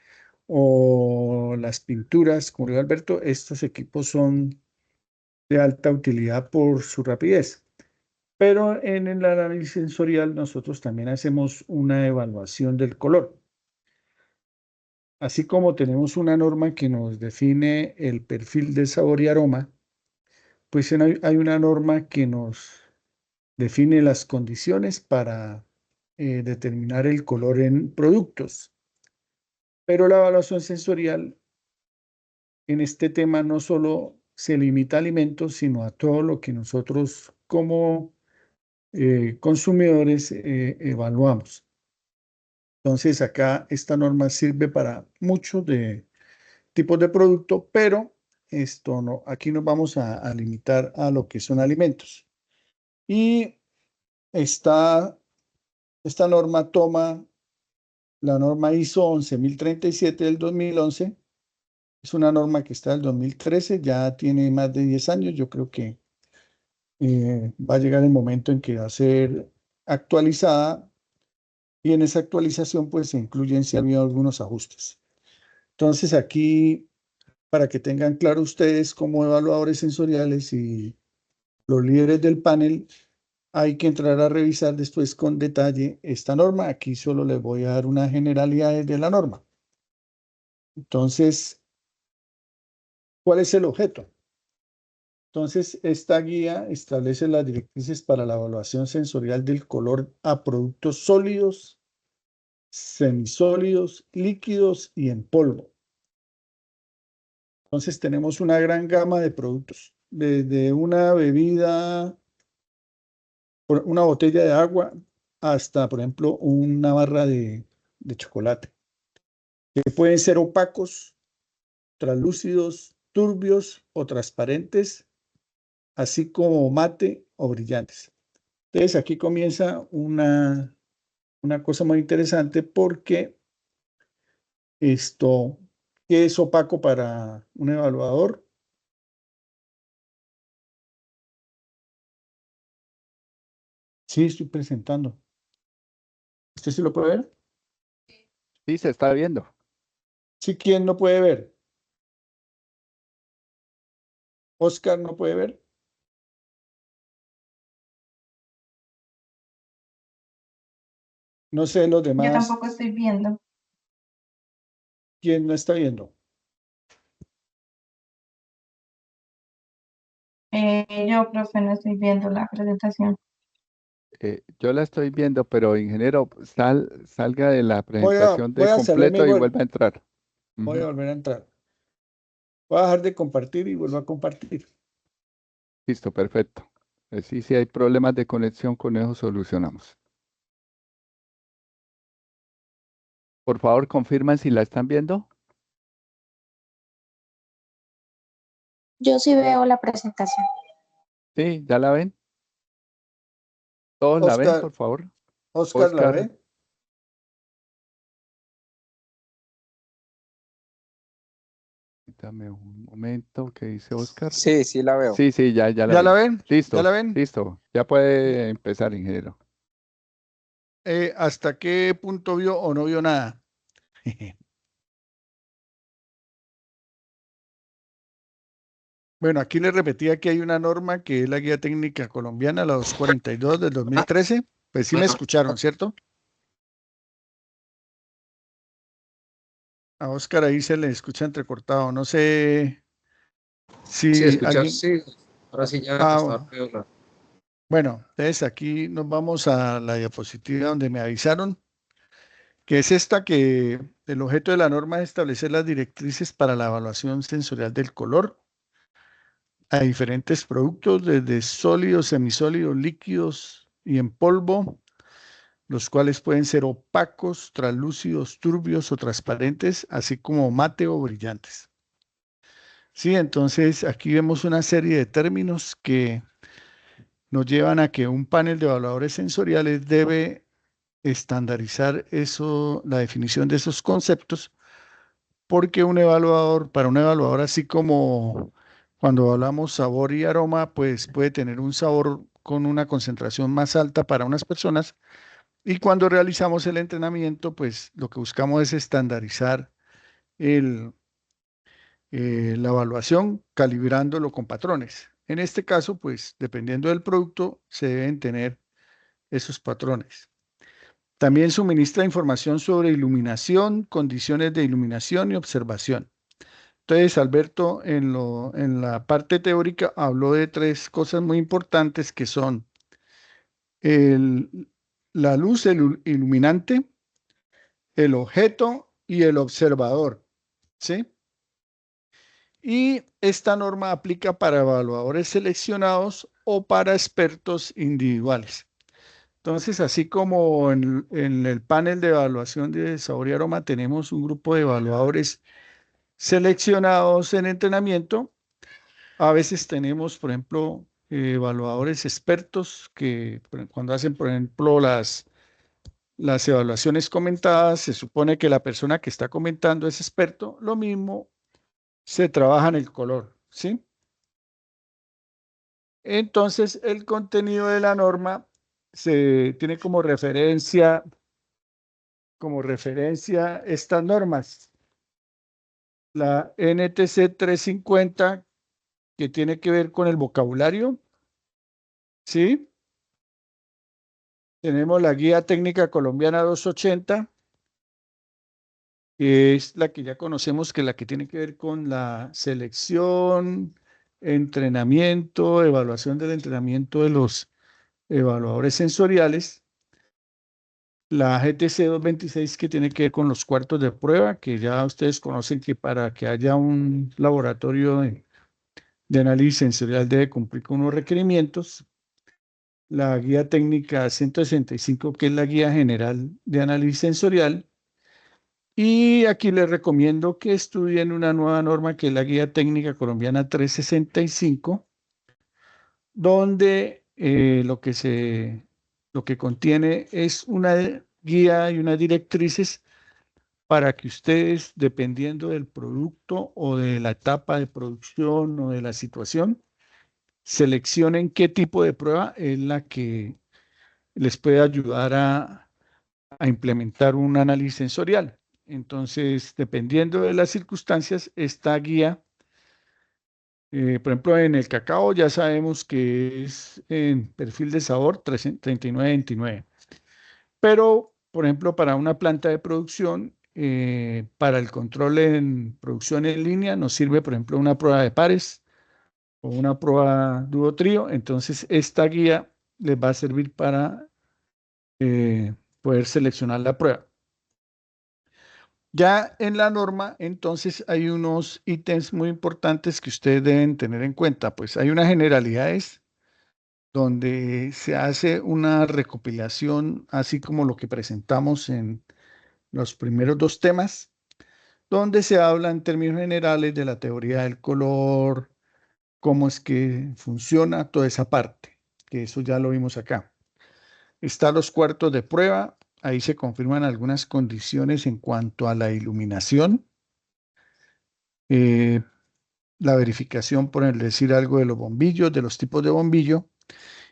o las pinturas, como dijo Alberto. Estos equipos son de alta utilidad por su rapidez. Pero en el análisis sensorial nosotros también hacemos una evaluación del color. Así como tenemos una norma que nos define el perfil de sabor y aroma, pues hay una norma que nos define las condiciones para determinar el color en productos. Pero la evaluación sensorial en este tema no solo se limita a alimentos, sino a todo lo que nosotros como consumidores evaluamos. Entonces, acá esta norma sirve para muchos de tipos de producto, pero esto no, aquí nos vamos a limitar a lo que son alimentos. Y esta norma toma la norma ISO 11037 del 2011. Es una norma que está del 2013, ya tiene más de 10 años. Yo creo que va a llegar el momento en que va a ser actualizada, y en esa actualización pues se incluyen si ha habido algunos ajustes. Entonces aquí, para que tengan claro ustedes como evaluadores sensoriales y los líderes del panel, hay que entrar a revisar después con detalle esta norma. Aquí solo les voy a dar unas generalidades de la norma. Entonces, ¿cuál es el objeto? Entonces, esta guía establece las directrices para la evaluación sensorial del color a productos sólidos, semisólidos, líquidos y en polvo. Entonces, tenemos una gran gama de productos, desde una bebida, una botella de agua, hasta, por ejemplo, una barra de chocolate, que pueden ser opacos, translúcidos, turbios o transparentes, así como mate o brillantes. Entonces aquí comienza una cosa muy interesante porque esto, ¿qué es opaco para un evaluador? Sí, estoy presentando. ¿Usted sí lo puede ver?
Sí, se está viendo.
Sí, ¿quién no puede ver? Oscar no puede ver. No sé los
Yo
demás.
tampoco estoy viendo.
¿Quién no está viendo?
Yo, profe, no estoy viendo la presentación.
Yo la estoy viendo, pero ingeniero, salga de la presentación
Voy
de
a hacerlo
completo y
igual.
vuelva a entrar.
Voy a
Ujú.
volver a entrar. Voy a dejar de compartir y vuelvo a compartir.
Listo, perfecto. Sí, si hay problemas de conexión, con eso solucionamos. Por favor, confirman si la están viendo.
Yo sí veo la presentación.
Sí, ¿ya la ven? ¿Todos la ven,
Oscar,
por favor?
Oscar la
Oscar,
ve.
dame un momento, ¿qué dice Oscar?
Sí, sí la veo.
Sí, sí, ya la
¿Ya la
vi.
ven? ¿Ya
Listo,
la ven?
listo. Ya puede empezar, ingeniero.
¿Hasta qué punto vio o no vio nada? Bueno, aquí le repetía que hay una norma que es la Guía Técnica Colombiana, la 242 del 2013. Pues sí me escucharon, ¿cierto? A Oscar ahí se le escucha entrecortado. No sé
Sí,
si
escuchar,
alguien...
sí. Ahora sí ya está
Ah,
peor.
bueno, entonces aquí nos vamos a la diapositiva donde me avisaron, que es esta que el objeto de la norma es establecer las directrices para la evaluación sensorial del color a diferentes productos, desde sólidos, semisólidos, líquidos y en polvo, los cuales pueden ser opacos, translúcidos, turbios o transparentes, así como mate o brillantes. Sí, entonces aquí vemos una serie de términos que nos llevan a que un panel de evaluadores sensoriales debe estandarizar eso, la definición de esos conceptos, porque un evaluador, para un evaluador, así como cuando hablamos sabor y aroma, pues puede tener un sabor con una concentración más alta para unas personas, y cuando realizamos el entrenamiento, pues lo que buscamos es estandarizar el, la evaluación calibrándolo con patrones. En este caso, pues dependiendo del producto, se deben tener esos patrones. También suministra información sobre iluminación, condiciones de iluminación y observación. Entonces, Alberto, en la parte teórica habló de tres cosas muy importantes que son el- la luz, iluminante, el objeto y el observador, ¿sí? Y esta norma aplica para evaluadores seleccionados o para expertos individuales. Entonces, así como en el panel de evaluación de sabor y aroma tenemos un grupo de evaluadores seleccionados en entrenamiento, a veces tenemos, por ejemplo, evaluadores expertos que cuando hacen, por ejemplo, las evaluaciones comentadas, se supone que la persona que está comentando es experto, lo mismo se trabaja en el color, ¿sí? Entonces, el contenido de la norma se tiene como referencia estas normas. La NTC 350, que tiene que ver con el vocabulario, ¿sí? Tenemos la Guía Técnica Colombiana 280, que es la que ya conocemos, que es la que tiene que ver con la selección, entrenamiento, evaluación del entrenamiento de los evaluadores sensoriales. La GTC 226 que tiene que ver con los cuartos de prueba, que ya ustedes conocen que para que haya un laboratorio de análisis sensorial debe cumplir con unos requerimientos. La guía técnica 165, que es la guía general de análisis sensorial. Y aquí les recomiendo que estudien una nueva norma que es la guía técnica colombiana 365, donde lo que contiene es una guía y unas directrices para que ustedes, dependiendo del producto o de la etapa de producción o de la situación, seleccionen qué tipo de prueba es la que les puede ayudar a implementar un análisis sensorial. Entonces, dependiendo de las circunstancias, esta guía, por ejemplo, en el cacao ya sabemos que es en perfil de sabor 3929. Pero, por ejemplo, para una planta de producción, para el control en producción en línea, nos sirve, por ejemplo, una prueba de pares o una prueba duotrio. Entonces, esta guía les va a servir para poder seleccionar la prueba. Ya en la norma, entonces, hay unos ítems muy importantes que ustedes deben tener en cuenta. Pues hay unas generalidades donde se hace una recopilación, así como lo que presentamos en los primeros dos temas, donde se habla en términos generales de la teoría del color, cómo es que funciona toda esa parte, que eso ya lo vimos acá. Están los cuartos de prueba, ahí se confirman algunas condiciones en cuanto a la iluminación, la verificación, por decir algo, de los bombillos, de los tipos de bombillo,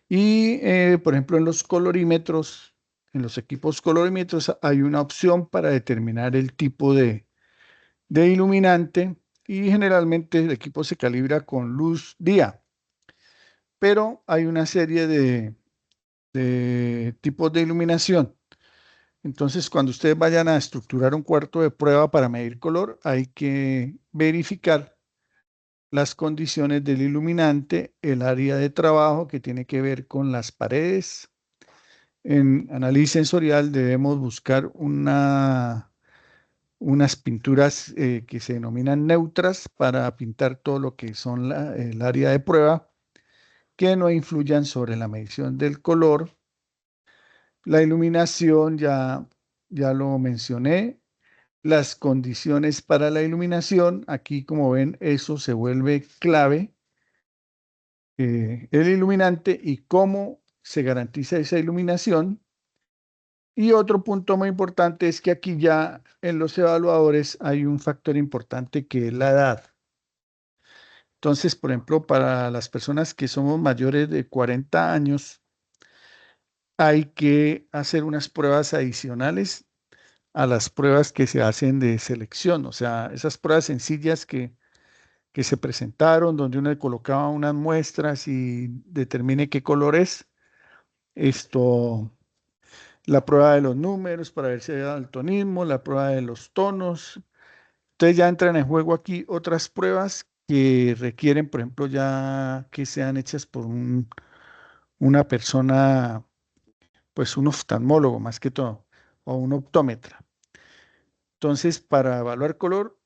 y por ejemplo en los colorímetros, en los equipos colorímetros hay una opción para determinar el tipo de iluminante, y generalmente el equipo se calibra con luz día, pero hay una serie de tipos de iluminación. Entonces, cuando ustedes vayan a estructurar un cuarto de prueba para medir color, hay que verificar las condiciones del iluminante, el área de trabajo que tiene que ver con las paredes. En análisis sensorial debemos buscar unas pinturas que se denominan neutras para pintar todo lo que son el área de prueba, que no influyan sobre la medición del color. La iluminación ya lo mencioné. Las condiciones para la iluminación, aquí como ven, eso se vuelve clave. El iluminante y cómo se garantiza esa iluminación. Y otro punto muy importante es que aquí ya en los evaluadores hay un factor importante que es la edad. Entonces, por ejemplo, para las personas que somos mayores de 40 años, hay que hacer unas pruebas adicionales a las pruebas que se hacen de selección. O sea, esas pruebas sencillas que se presentaron, donde uno le colocaba unas muestras y determine qué color es. La prueba de los números para ver si hay daltonismo, la prueba de los tonos. Entonces ya entran en juego aquí otras pruebas que requieren, por ejemplo, ya que sean hechas por una persona, pues un oftalmólogo más que todo, o un optómetra. Entonces, para evaluar color,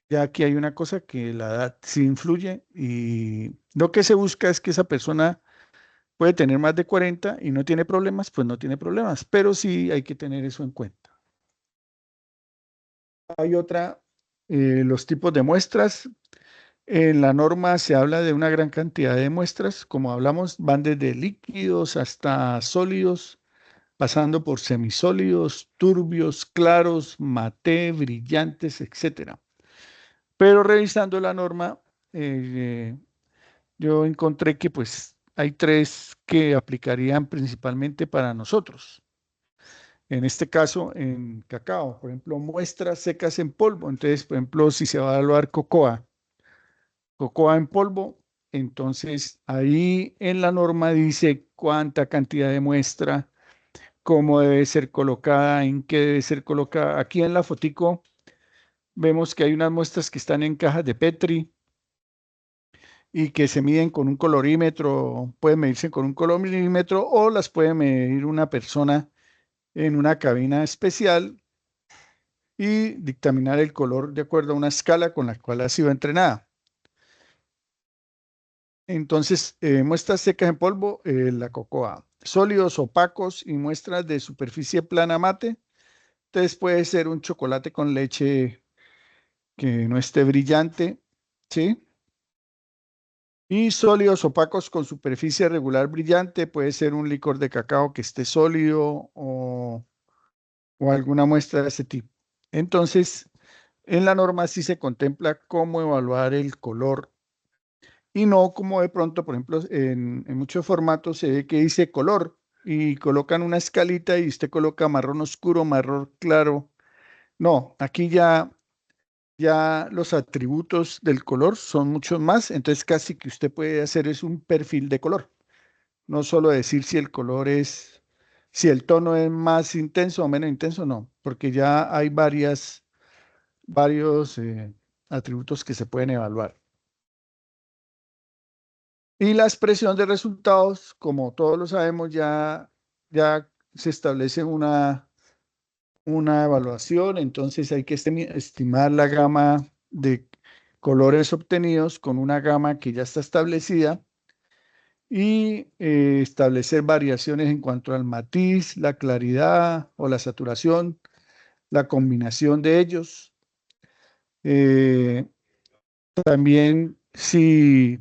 ya aquí hay una cosa que la edad sí influye, y lo que se busca es que esa persona puede tener más de 40 y no tiene problemas, pues no tiene problemas, pero sí hay que tener eso en cuenta. Hay los tipos de muestras. En la norma se habla de una gran cantidad de muestras, como hablamos, van desde líquidos hasta sólidos, pasando por semisólidos, turbios, claros, maté, brillantes, etc. Pero revisando la norma, yo encontré que pues hay tres que aplicarían principalmente para nosotros. En este caso, en cacao, por ejemplo, muestras secas en polvo. Entonces, por ejemplo, si se va a evaluar cocoa en polvo, entonces ahí en la norma dice cuánta cantidad de muestra, cómo debe ser colocada, en qué debe ser colocada. Aquí en la fotico vemos que hay unas muestras que están en cajas de Petri, y que se miden con un colorímetro, pueden medirse con un colorímetro o las puede medir una persona en una cabina especial y dictaminar el color de acuerdo a una escala con la cual ha sido entrenada. Entonces, muestras secas en polvo, la cocoa. Sólidos opacos y muestras de superficie plana mate. Entonces puede ser un chocolate con leche que no esté brillante, ¿sí? Y sólidos opacos con superficie regular brillante, puede ser un licor de cacao que esté sólido o alguna muestra de ese tipo. Entonces, en la norma sí se contempla cómo evaluar el color y no como de pronto, por ejemplo, en muchos formatos se ve que dice color y colocan una escalita y usted coloca marrón oscuro, marrón claro. No, aquí ya los atributos del color son muchos más, entonces casi que usted puede hacer es un perfil de color. No solo decir si el color es, si el tono es más intenso o menos intenso, no, porque ya hay varios atributos que se pueden evaluar. Y la expresión de resultados, como todos lo sabemos, ya se establece una evaluación, entonces hay que estimar la gama de colores obtenidos con una gama que ya está establecida y establecer variaciones en cuanto al matiz, la claridad o la saturación, la combinación de ellos. También si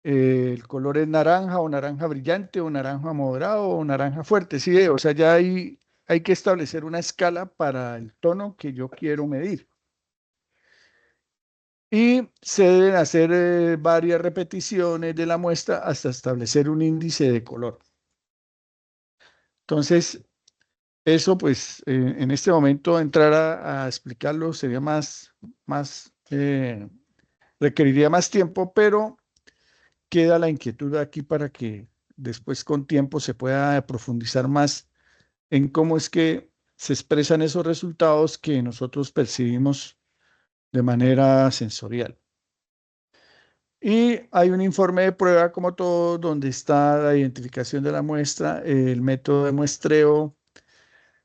el color es naranja o naranja brillante o naranja moderado o naranja fuerte, ¿sí? O sea, ya hay que establecer una escala para el tono que yo quiero medir. Y se deben hacer varias repeticiones de la muestra hasta establecer un índice de color. Entonces, eso pues en este momento entrar a explicarlo sería requeriría más tiempo, pero queda la inquietud aquí para que después con tiempo se pueda profundizar más en cómo es que se expresan esos resultados que nosotros percibimos de manera sensorial. Y hay un informe de prueba, como todo, donde está la identificación de la muestra, el método de muestreo,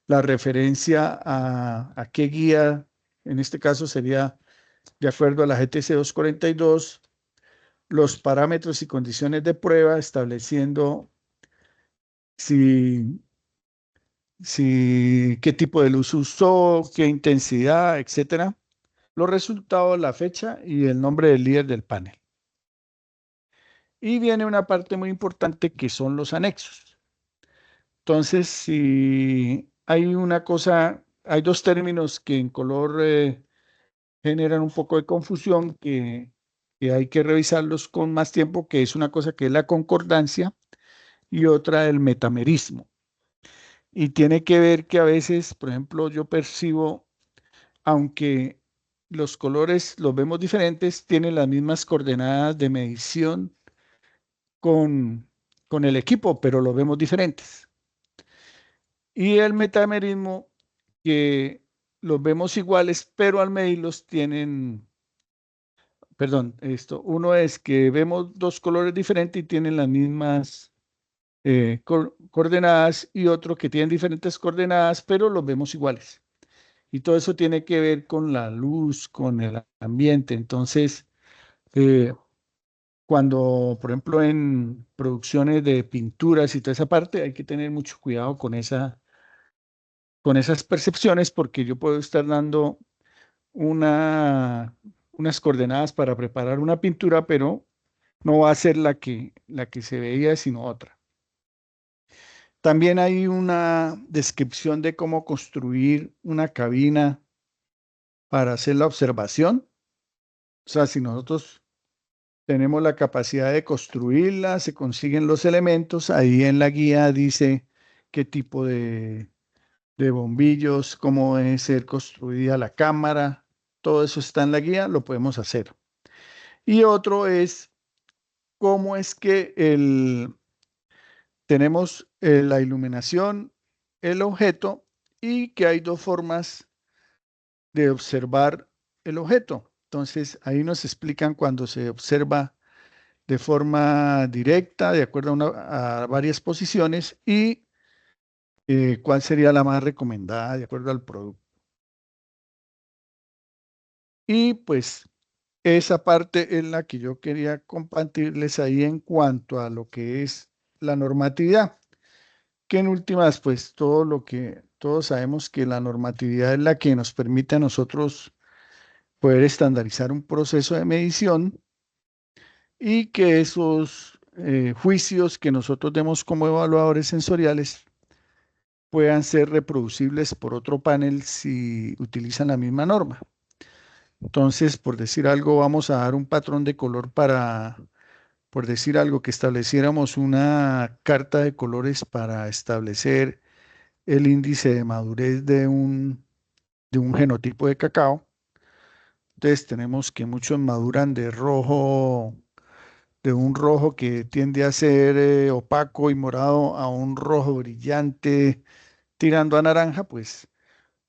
la referencia a qué guía, en este caso sería de acuerdo a la GTC 242, los parámetros y condiciones de prueba, estableciendo qué tipo de luz usó, qué intensidad, etcétera, los resultados, la fecha y el nombre del líder del panel. Y viene una parte muy importante que son los anexos. Entonces, si hay una cosa, hay dos términos que en color generan un poco de confusión que hay que revisarlos con más tiempo, que es una cosa que es la concordancia y otra el metamerismo. Y tiene que ver que a veces, por ejemplo, yo percibo, aunque los colores los vemos diferentes, tienen las mismas coordenadas de medición con el equipo, pero los vemos diferentes. Y el metamerismo, que los vemos iguales, pero al medirlos tienen, perdón, uno es que vemos dos colores diferentes y tienen las mismas coordenadas y otro que tienen diferentes coordenadas, pero los vemos iguales. Y todo eso tiene que ver con la luz, con el ambiente. Entonces, cuando, por ejemplo, en producciones de pinturas y toda esa parte, hay que tener mucho cuidado con esas percepciones, porque yo puedo estar dando unas coordenadas para preparar una pintura, pero no va a ser la que se veía, sino otra. También hay una descripción de cómo construir una cabina para hacer la observación. O sea, si nosotros tenemos la capacidad de construirla, se consiguen los elementos, ahí en la guía dice qué tipo de bombillos, cómo debe ser construida la cámara, todo eso está en la guía, lo podemos hacer. Y otro es cómo es que tenemos la iluminación, el objeto, y que hay dos formas de observar el objeto. Entonces, ahí nos explican cuando se observa de forma directa, de acuerdo a varias posiciones, y cuál sería la más recomendada de acuerdo al producto. Y pues esa parte es la que yo quería compartirles ahí en cuanto a lo que es la normatividad, que en últimas, pues todo lo que todos sabemos que la normatividad es la que nos permite a nosotros poder estandarizar un proceso de medición y que esos juicios que nosotros demos como evaluadores sensoriales puedan ser reproducibles por otro panel si utilizan la misma norma. Entonces, por decir algo, vamos a dar un patrón de color para, por decir algo, que estableciéramos una carta de colores para establecer el índice de madurez de un genotipo de cacao. Entonces, tenemos que muchos maduran de rojo, de un rojo que tiende a ser opaco y morado a un rojo brillante tirando a naranja, pues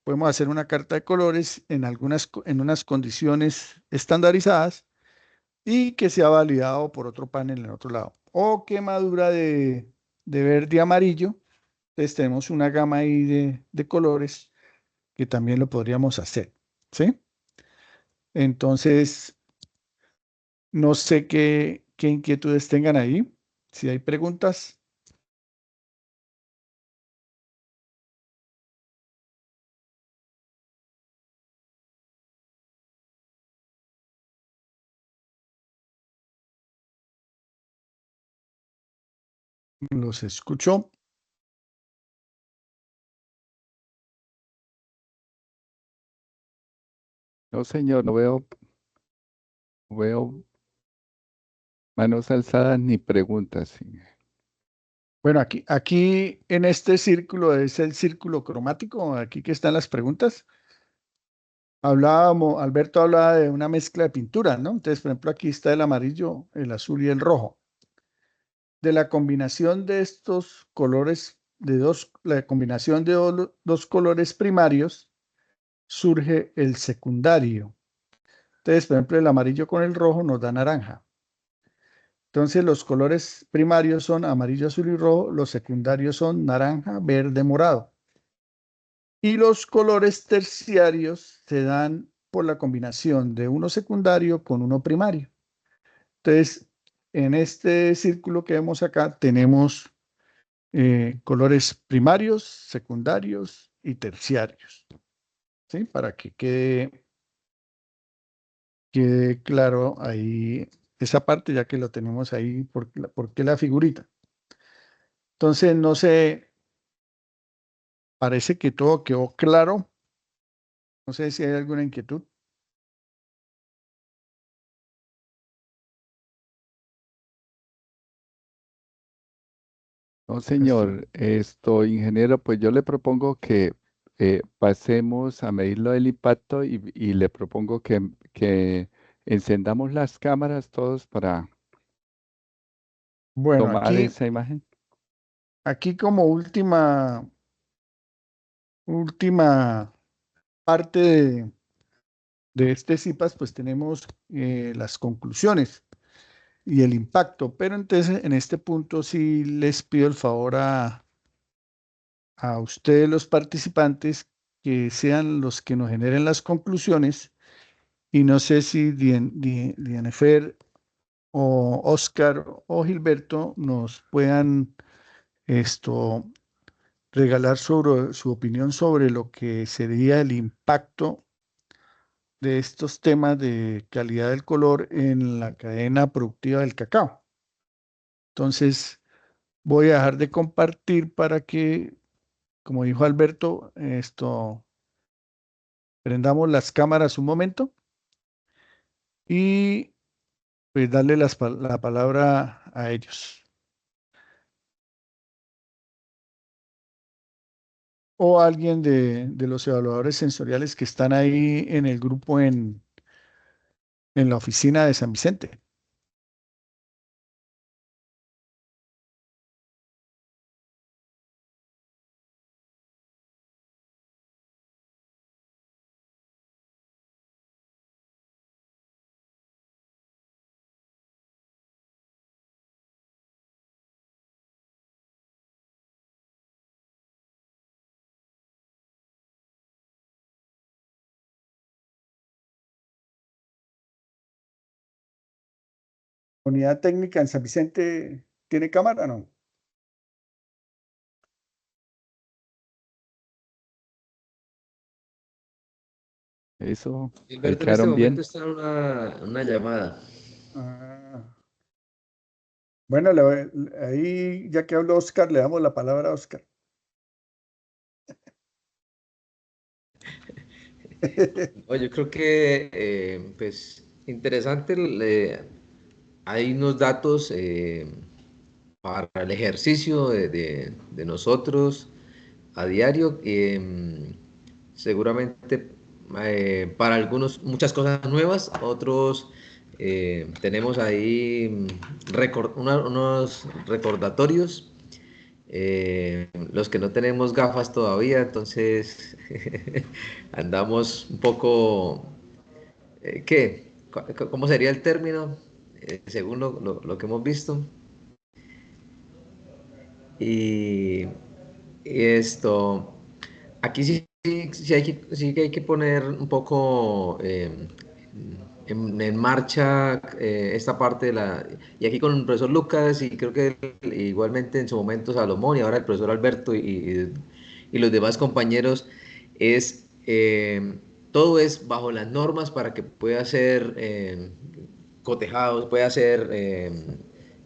podemos hacer una carta de colores en en unas condiciones estandarizadas y que sea validado por otro panel en otro lado. O que madura de verde y amarillo. Entonces tenemos una gama ahí de colores que también lo podríamos hacer. ¿Sí? Entonces, no sé qué inquietudes tengan ahí. Si hay preguntas. Los escucho.
No, señor, no veo manos alzadas ni preguntas. Sí.
Bueno, aquí en este círculo es el círculo cromático, aquí que están las preguntas. Alberto hablaba de una mezcla de pinturas, ¿no? Entonces, por ejemplo, aquí está el amarillo, el azul y el rojo. De la combinación de estos colores, la combinación de dos colores primarios, surge el secundario. Entonces, por ejemplo, el amarillo con el rojo nos da naranja. Entonces, los colores primarios son amarillo, azul y rojo, los secundarios son naranja, verde, morado. Y los colores terciarios se dan por la combinación de uno secundario con uno primario. Entonces, en este círculo que vemos acá tenemos colores primarios, secundarios y terciarios. ¿Sí? Para que quede claro ahí esa parte, ya que lo tenemos ahí, ¿por qué la figurita? Entonces, no sé, parece que todo quedó claro. No sé si hay alguna inquietud.
No,
Esto-
señor, ingeniero, pues yo le propongo que pasemos a medirlo del impacto y le propongo que encendamos las cámaras todos para
Bueno,
tomar esa imagen.
aquí como última parte de este CIPAS, pues tenemos las conclusiones y el impacto, pero entonces en este punto sí les pido el favor a ustedes los participantes que sean los que nos generen las conclusiones y no sé si Dienefer o Oscar o Gilberto nos puedan esto regalar su opinión sobre lo que sería el impacto de estos temas de calidad del color en la cadena productiva del cacao. Entonces, voy a dejar de compartir para que, como dijo Alberto, prendamos las cámaras un momento y pues darle la palabra a ellos. O a alguien de los evaluadores sensoriales que están ahí en el grupo en la oficina de San Vicente. unidad técnica en San Vicente tiene cámara, ¿no?
Eso, ahí
Gilberto en este
quedaron bien.
momento está en una llamada.
Ah. Bueno, ahí ya que habló Oscar, le damos la palabra a Oscar.
Oye, yo creo que, pues, interesante, hay unos datos para el ejercicio de nosotros a diario. Seguramente para algunos muchas cosas nuevas, otros tenemos ahí unos recordatorios. Los que no tenemos gafas todavía, entonces andamos un poco, ¿qué? ¿Cómo sería el término? Según lo que hemos visto. Y, y esto, aquí sí que hay que poner un poco en marcha esta parte de y aquí con el profesor Lucas y creo que igualmente en su momento Salomón y ahora el profesor Alberto y los demás compañeros, es todo es bajo las normas para que pueda ser cotejados, pueda ser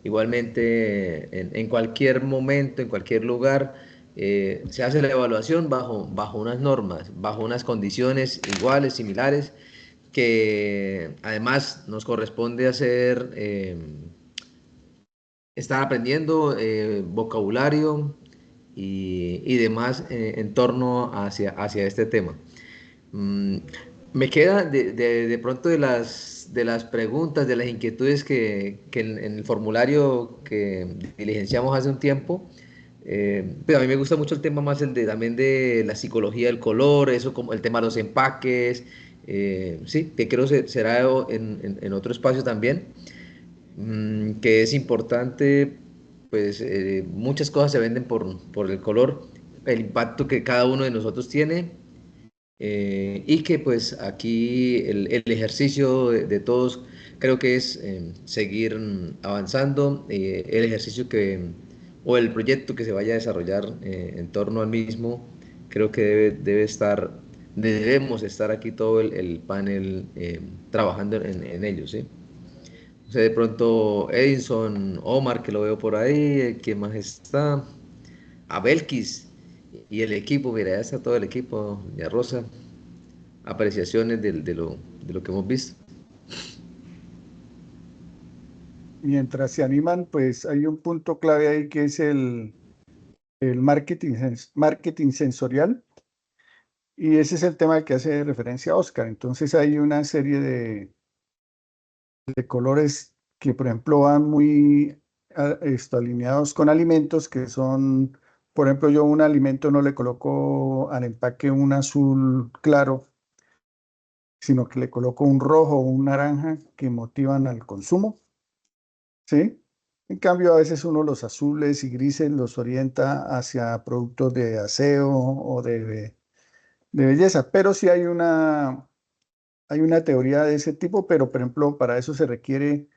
igualmente en cualquier momento, en cualquier lugar. Se hace la evaluación bajo unas normas, bajo unas condiciones iguales, similares, que además nos corresponde hacer, estar aprendiendo vocabulario y demás en torno hacia este tema. Mm, Me queda de pronto de las preguntas, de las inquietudes que en el formulario que diligenciamos hace un tiempo, pero a mí me gusta mucho el tema más también de la psicología del color, eso como el tema de los empaques, sí, que creo será en otro espacio también, que es importante, pues muchas cosas se venden por el color, el impacto que cada uno de nosotros tiene y que pues aquí el ejercicio de todos creo que es seguir avanzando, el ejercicio o el proyecto que se vaya a desarrollar en torno al mismo, creo que debemos estar aquí todo el panel trabajando en ello, ¿sí? O sea, de pronto Edison, Omar, que lo veo por ahí, ¿quién más está? A Belkis y el equipo, mira, ya está todo el equipo, ya Rosa, apreciaciones de lo que hemos visto.
Mientras se animan, pues hay un punto clave ahí que es el marketing sensorial. Y ese es el tema al que hace referencia Oscar. Entonces hay una serie de colores que, por ejemplo, van muy alineados con alimentos que son, por ejemplo, yo un alimento no le coloco al empaque un azul claro, sino que le coloco un rojo o un naranja que motivan al consumo, ¿sí? En cambio, a veces uno los azules y grises los orienta hacia productos de aseo o de belleza, pero sí hay una teoría de ese tipo, pero por ejemplo, para eso se requiere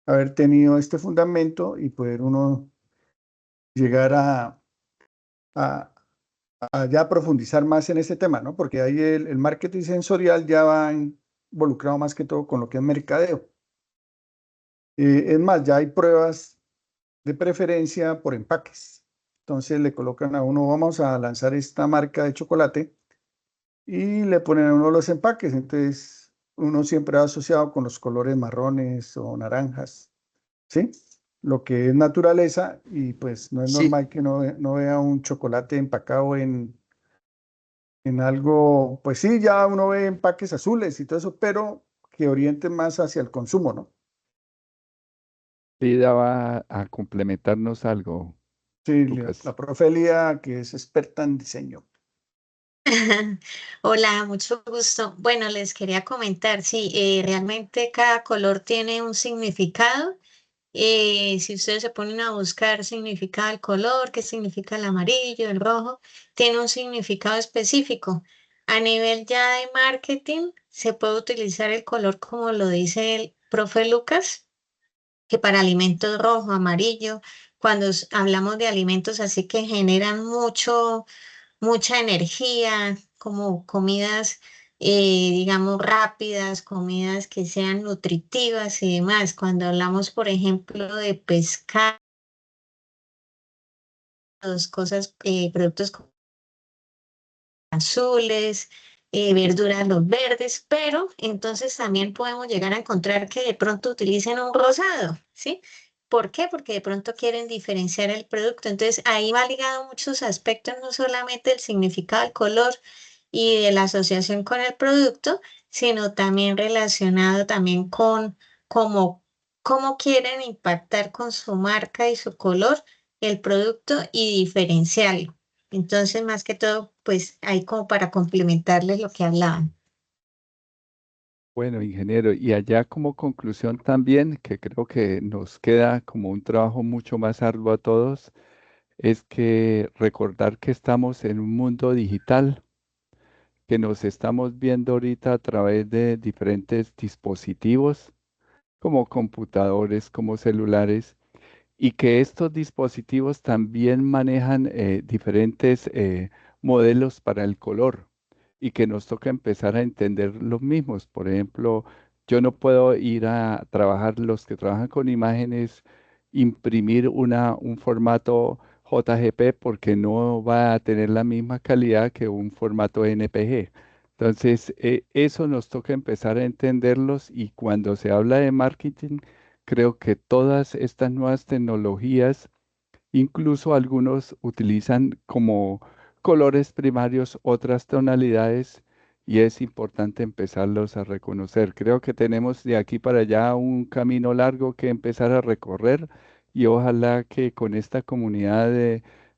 haber tenido este fundamento y poder uno llegar a, a ya profundizar más en este tema, ¿no? Porque ahí el marketing sensorial ya va involucrado más que todo con lo que es mercadeo. Es más, ya hay pruebas de preferencia por empaques. Entonces le colocan a uno, vamos a lanzar esta marca de chocolate y le ponen a uno los empaques. Entonces uno siempre va asociado con los colores marrones o naranjas, ¿sí? Lo que es naturaleza y pues no es
Sí,
normal que no vea un chocolate empacado en algo, pues sí, ya uno ve empaques azules y todo eso, pero que orienten más hacia el consumo, ¿no?
Frida va a complementarnos algo,
Sí, la
Lucas.
profe Lía, que es experta en diseño.
Hola, mucho gusto. Bueno, les quería comentar, sí, realmente cada color tiene un significado. Si ustedes se ponen a buscar significado del color, qué significa el amarillo, el rojo, tiene un significado específico. A nivel ya de marketing, se puede utilizar el color como lo dice el profe Lucas, que para alimentos rojo, amarillo, cuando hablamos de alimentos así que generan mucha energía, como comidas, digamos, rápidas, comidas que sean nutritivas y demás. Cuando hablamos, por ejemplo, de pescados, cosas, productos azules, verduras los verdes, pero entonces también podemos llegar a encontrar que de pronto utilicen un rosado, ¿sí? ¿Por qué? Porque de pronto quieren diferenciar el producto. Entonces ahí va ligado muchos aspectos, no solamente el significado del color y de la asociación con el producto, sino también relacionado también con cómo quieren impactar con su marca y su color el producto y diferenciarlo. Entonces, más que todo, pues ahí como para complementarles lo que hablaban.
Bueno, ingeniero, y allá como conclusión también, que creo que nos queda como un trabajo mucho más arduo a todos, es que recordar que estamos en un mundo digital, que nos estamos viendo ahorita a través de diferentes dispositivos, como computadores, como celulares, y que estos dispositivos también manejan diferentes modelos para el color y que nos toca empezar a entender los mismos. Por ejemplo, yo no puedo ir a trabajar, los que trabajan con imágenes, imprimir un formato JGP porque no va a tener la misma calidad que un formato NPG. Entonces, eso nos toca empezar a entenderlos y cuando se habla de marketing, creo que todas estas nuevas tecnologías, incluso algunos utilizan como colores primarios otras tonalidades y es importante empezarlos a reconocer. Creo que tenemos de aquí para allá un camino largo que empezar a recorrer y ojalá que con esta comunidad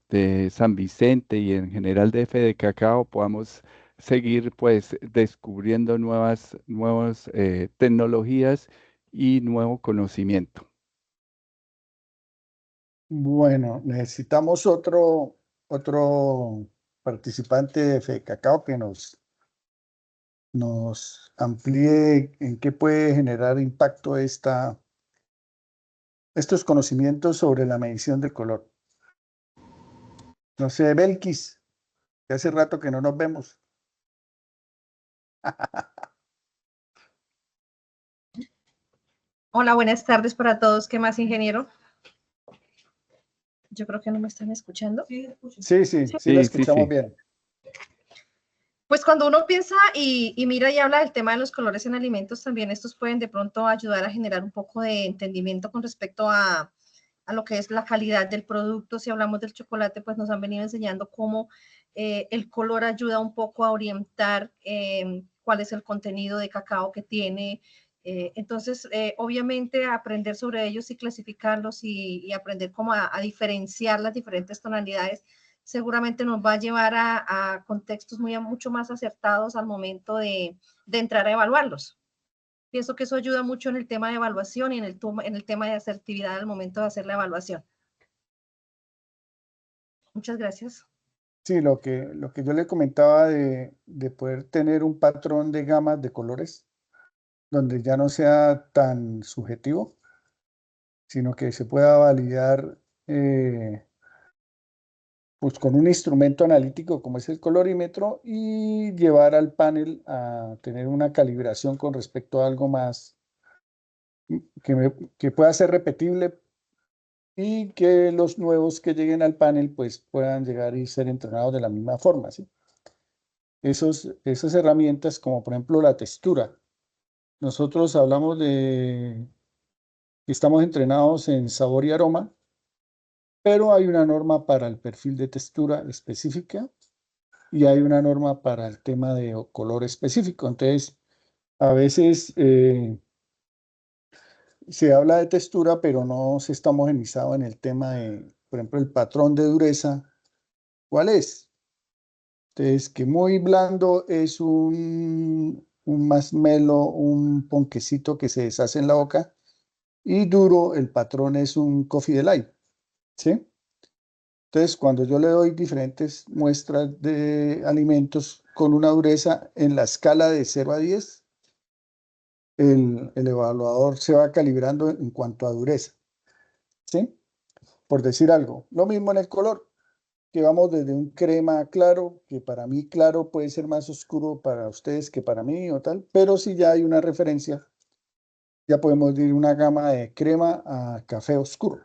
de San Vicente y en general de F de Cacao podamos seguir pues descubriendo nuevas tecnologías y nuevo conocimiento.
Bueno, necesitamos otro participante de FECACAO que nos amplíe en qué puede generar impacto estos conocimientos sobre la medición del color. No sé, Belkis, que hace rato que no nos vemos.
Hola, buenas tardes para todos. ¿Qué más, ingeniero? Yo creo que no me están escuchando.
Sí, la
Sí,
escuchamos bien.
Pues cuando uno piensa y mira y habla del tema de los colores en alimentos, también estos pueden de pronto ayudar a generar un poco de entendimiento con respecto a lo que es la calidad del producto. Si hablamos del chocolate, pues nos han venido enseñando cómo el color ayuda un poco a orientar cuál es el contenido de cacao que tiene. Entonces, obviamente, aprender sobre ellos y clasificarlos y aprender cómo a diferenciar las diferentes tonalidades seguramente nos va a llevar a contextos mucho más acertados al momento de entrar a evaluarlos. Pienso que eso ayuda mucho en el tema de evaluación y en el tema de asertividad al momento de hacer la evaluación. Muchas gracias.
Sí, lo que yo le comentaba de poder tener un patrón de gamas de colores donde ya no sea tan subjetivo, sino que se pueda validar pues con un instrumento analítico como es el colorímetro y llevar al panel a tener una calibración con respecto a algo más que pueda ser repetible y que los nuevos que lleguen al panel pues puedan llegar y ser entrenados de la misma forma, ¿sí? Esas herramientas como por ejemplo la textura. Nosotros hablamos de que estamos entrenados en sabor y aroma, pero hay una norma para el perfil de textura específica y hay una norma para el tema de color específico. Entonces, a veces se habla de textura, pero no se está homogenizado en el tema de, por ejemplo, el patrón de dureza. ¿Cuál es? Entonces, que muy blando es un masmelo, un ponquecito que se deshace en la boca, y duro, el patrón es un coffee delight, ¿sí? Entonces, cuando yo le doy diferentes muestras de alimentos con una dureza en la escala de 0 a 10, el evaluador se va calibrando en cuanto a dureza, ¿sí? Por decir algo. Lo mismo en el color, que vamos desde un crema claro, que para mí claro puede ser más oscuro para ustedes que para mí o tal, pero si ya hay una referencia, ya podemos ir una gama de crema a café oscuro,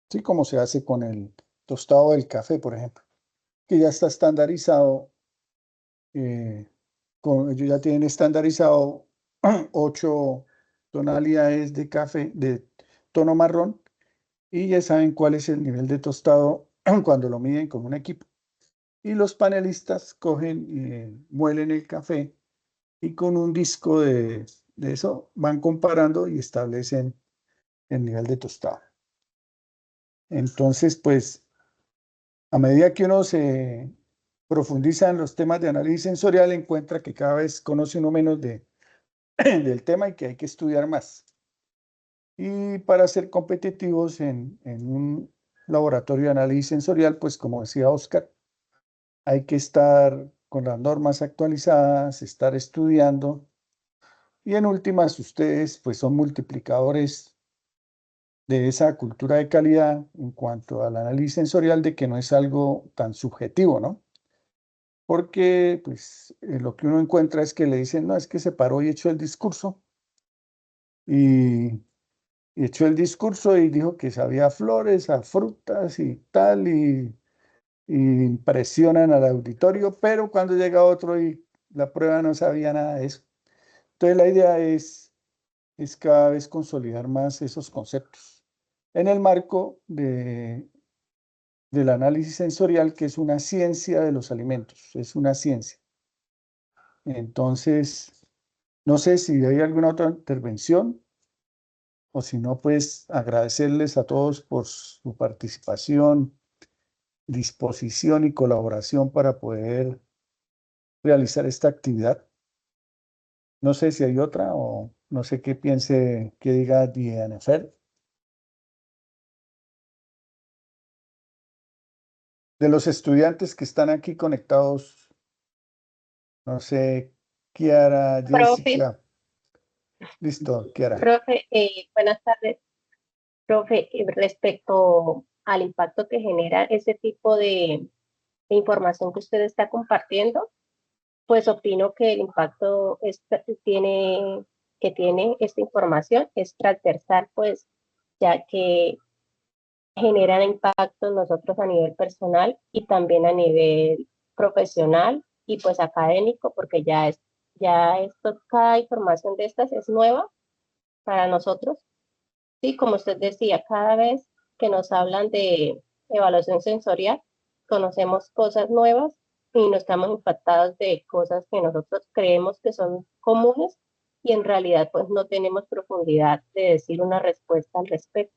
¿sí? Como se hace con el tostado del café, por ejemplo, que ya está estandarizado, ellos ya tienen estandarizado 8 tonalidades de café de tono marrón y ya saben cuál es el nivel de tostado cuando lo miden con un equipo. Y los panelistas cogen y muelen el café y con un disco de eso van comparando y establecen el nivel de tostado. Entonces, pues, a medida que uno se profundiza en los temas de análisis sensorial, encuentra que cada vez conoce uno menos del tema y que hay que estudiar más. Y para ser competitivos en un laboratorio de análisis sensorial, pues como decía Oscar, hay que estar con las normas actualizadas, estar estudiando. Y en últimas, ustedes pues son multiplicadores de esa cultura de calidad en cuanto al análisis sensorial, de que no es algo tan subjetivo, ¿no? Porque pues lo que uno encuentra es que le dicen, no, es que se paró y echó el discurso. Y echó el discurso y dijo que sabía a flores, a frutas y tal, y impresionan al auditorio, pero cuando llega otro y la prueba no sabía nada de eso. Entonces la idea es cada vez consolidar más esos conceptos en el marco del análisis sensorial, que es una ciencia de los alimentos, es una ciencia. Entonces, no sé si hay alguna otra intervención o si no, pues agradecerles a todos por su participación, disposición y colaboración para poder realizar esta actividad. No sé si hay otra o no sé qué piense, qué diga Dianefer. De los estudiantes que están aquí conectados, no sé, Kiara,
Profe,
Jessica. Listo, Kiara.
profe, buenas tardes. Profe, respecto al impacto que genera ese tipo de información que usted está compartiendo, pues opino que el impacto que tiene esta información es transversal, pues ya que generan impacto en nosotros a nivel personal y también a nivel profesional y pues académico, porque ya esto, cada información de estas es nueva para nosotros. Sí, como usted decía, cada vez que nos hablan de evaluación sensorial, conocemos cosas nuevas y nos estamos impactados de cosas que nosotros creemos que son comunes y en realidad pues no tenemos profundidad de decir una respuesta al respecto.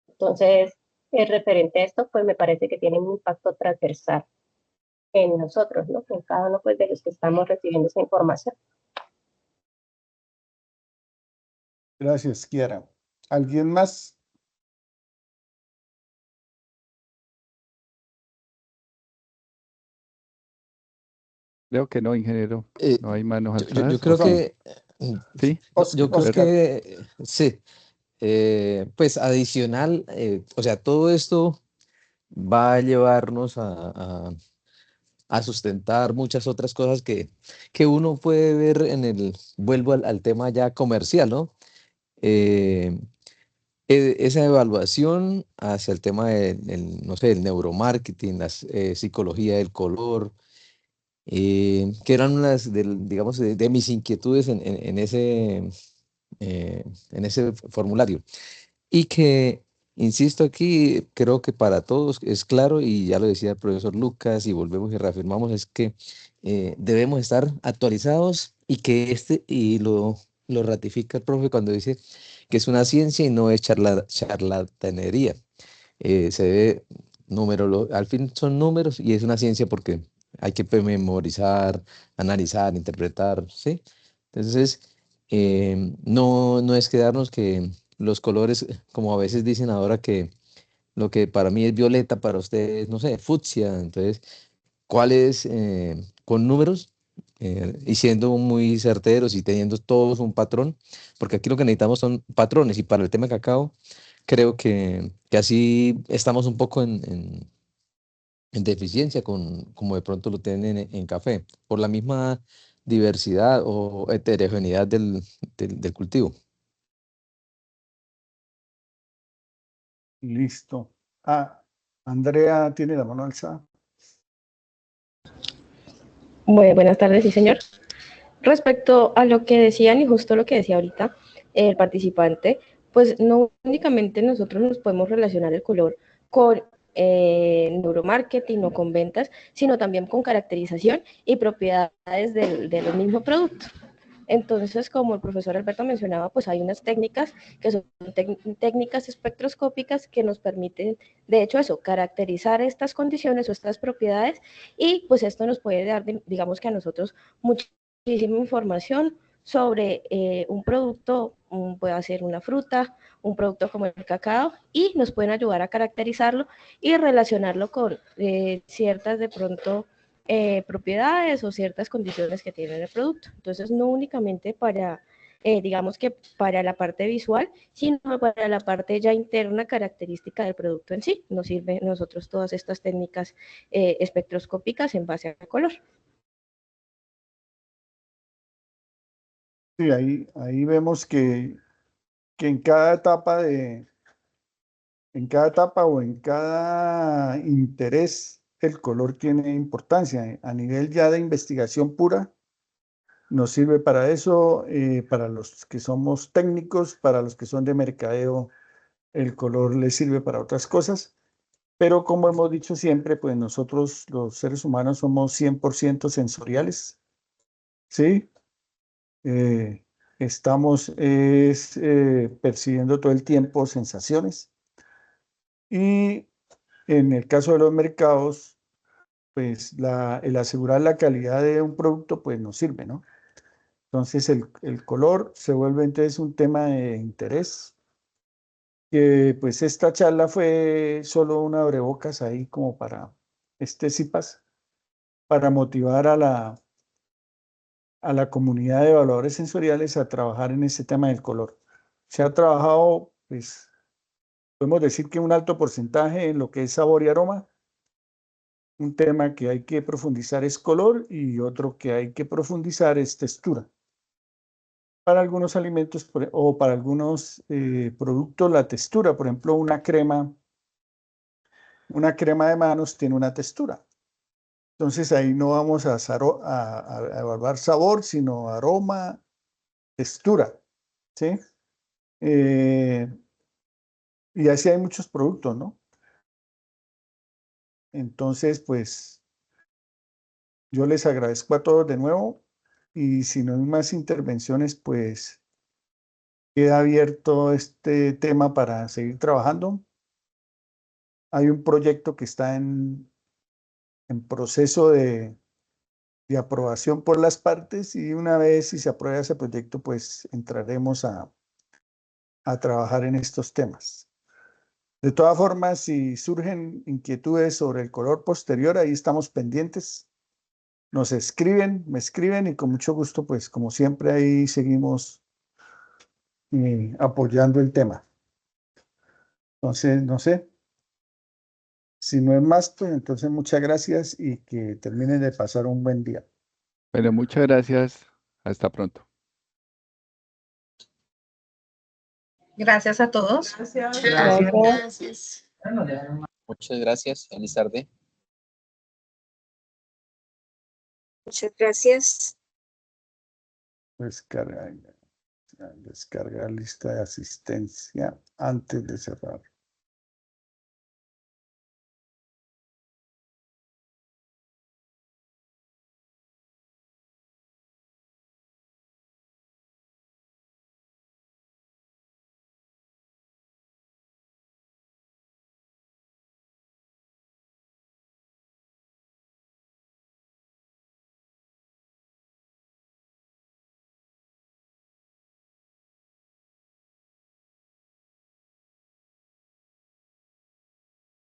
Entonces, referente a esto, pues me parece que tiene un impacto transversal en nosotros, ¿no? En cada uno pues de los que estamos recibiendo esa información.
Gracias, Kiara. ¿Alguien más?
Creo que no, ingeniero.
Eh,
No hay manos
yo
alzadas.
creo
¿O sí?
que,
Sí,
yo creo
Oscar.
que sí, pues adicional, o sea, todo esto va a llevarnos a sustentar muchas otras cosas que uno puede ver vuelvo al tema ya comercial, ¿no? Eh, esa evaluación hacia el tema no sé, el neuromarketing, la psicología del color, que eran unas, digamos, de mis inquietudes en ese formulario. Y que, insisto aquí, creo que para todos es claro, y ya lo decía el profesor Lucas, y volvemos y reafirmamos, es que debemos estar actualizados y que y lo ratifica el profe cuando dice que es una ciencia y no es charlatanería. Se ve al fin son números y es una ciencia porque hay que memorizar, analizar, interpretar, ¿sí? Entonces, no es quedarnos que los colores, como a veces dicen ahora que lo que para mí es violeta, para ustedes, no sé, fucsia. Entonces, ¿cuál es con números? y siendo muy certeros y teniendo todos un patrón, porque aquí lo que necesitamos son patrones y para el tema de cacao creo que así estamos un poco en deficiencia con como de pronto lo tienen en café, por la misma diversidad o heterogeneidad del cultivo.
Listo. Ah, Andrea tiene la mano alzada.
Buenas tardes, sí, señor. Respecto a lo que decían y justo lo que decía ahorita el participante, pues no únicamente nosotros nos podemos relacionar el color con neuromarketing o con ventas, sino también con caracterización y propiedades del mismo producto. Entonces, como el profesor Alberto mencionaba, pues hay unas técnicas que son técnicas espectroscópicas que nos permiten, de hecho, eso, caracterizar estas condiciones o estas propiedades y pues esto nos puede dar, digamos que a nosotros, muchísima información sobre un producto, puede ser una fruta, un producto como el cacao, y nos pueden ayudar a caracterizarlo y relacionarlo con ciertas de pronto propiedades o ciertas condiciones que tiene el producto. Entonces, no únicamente para, digamos que para la parte visual, sino para la parte ya interna característica del producto en sí. Nos sirven nosotros todas estas técnicas espectroscópicas en base al color.
Sí, ahí vemos que en cada etapa o en cada interés, el color tiene importancia. A nivel ya de investigación pura, nos sirve para eso, para los que somos técnicos, para los que son de mercadeo, el color les sirve para otras cosas. Pero como hemos dicho siempre, pues nosotros los seres humanos somos 100% sensoriales, ¿sí? Eh, estamos percibiendo todo el tiempo sensaciones. Y en el caso de los mercados, pues el asegurar la calidad de un producto, pues nos sirve, ¿no? Entonces el color se vuelve entonces un tema de interés. Que pues esta charla fue solo una abrebocas ahí como para este CIPAS, para motivar a la comunidad de evaluadores sensoriales a trabajar en este tema del color. Se ha trabajado, pues, podemos decir que un alto porcentaje en lo que es sabor y aroma. Un tema que hay que profundizar es color y otro que hay que profundizar es textura. Para algunos alimentos o para algunos productos, la textura, por ejemplo, una crema de manos tiene una textura. Entonces ahí no vamos a evaluar sabor, sino aroma, textura, ¿sí? Y así hay muchos productos, ¿no? Entonces, pues yo les agradezco a todos de nuevo y si no hay más intervenciones, pues queda abierto este tema para seguir trabajando. Hay un proyecto que está en proceso de aprobación por las partes y una vez si se aprueba ese proyecto, pues entraremos a trabajar en estos temas. De todas formas, si surgen inquietudes sobre el color posterior, ahí estamos pendientes. Nos escriben, me escriben y con mucho gusto, pues como siempre, ahí seguimos apoyando el tema. Entonces, no sé, si no es más, pues entonces muchas gracias y que terminen de pasar un buen día.
Bueno, muchas gracias. Hasta pronto.
Gracias a todos.
Gracias.
Gracias.
Muchas gracias. Feliz tarde.
Muchas gracias.
Descargar lista de asistencia antes de cerrar.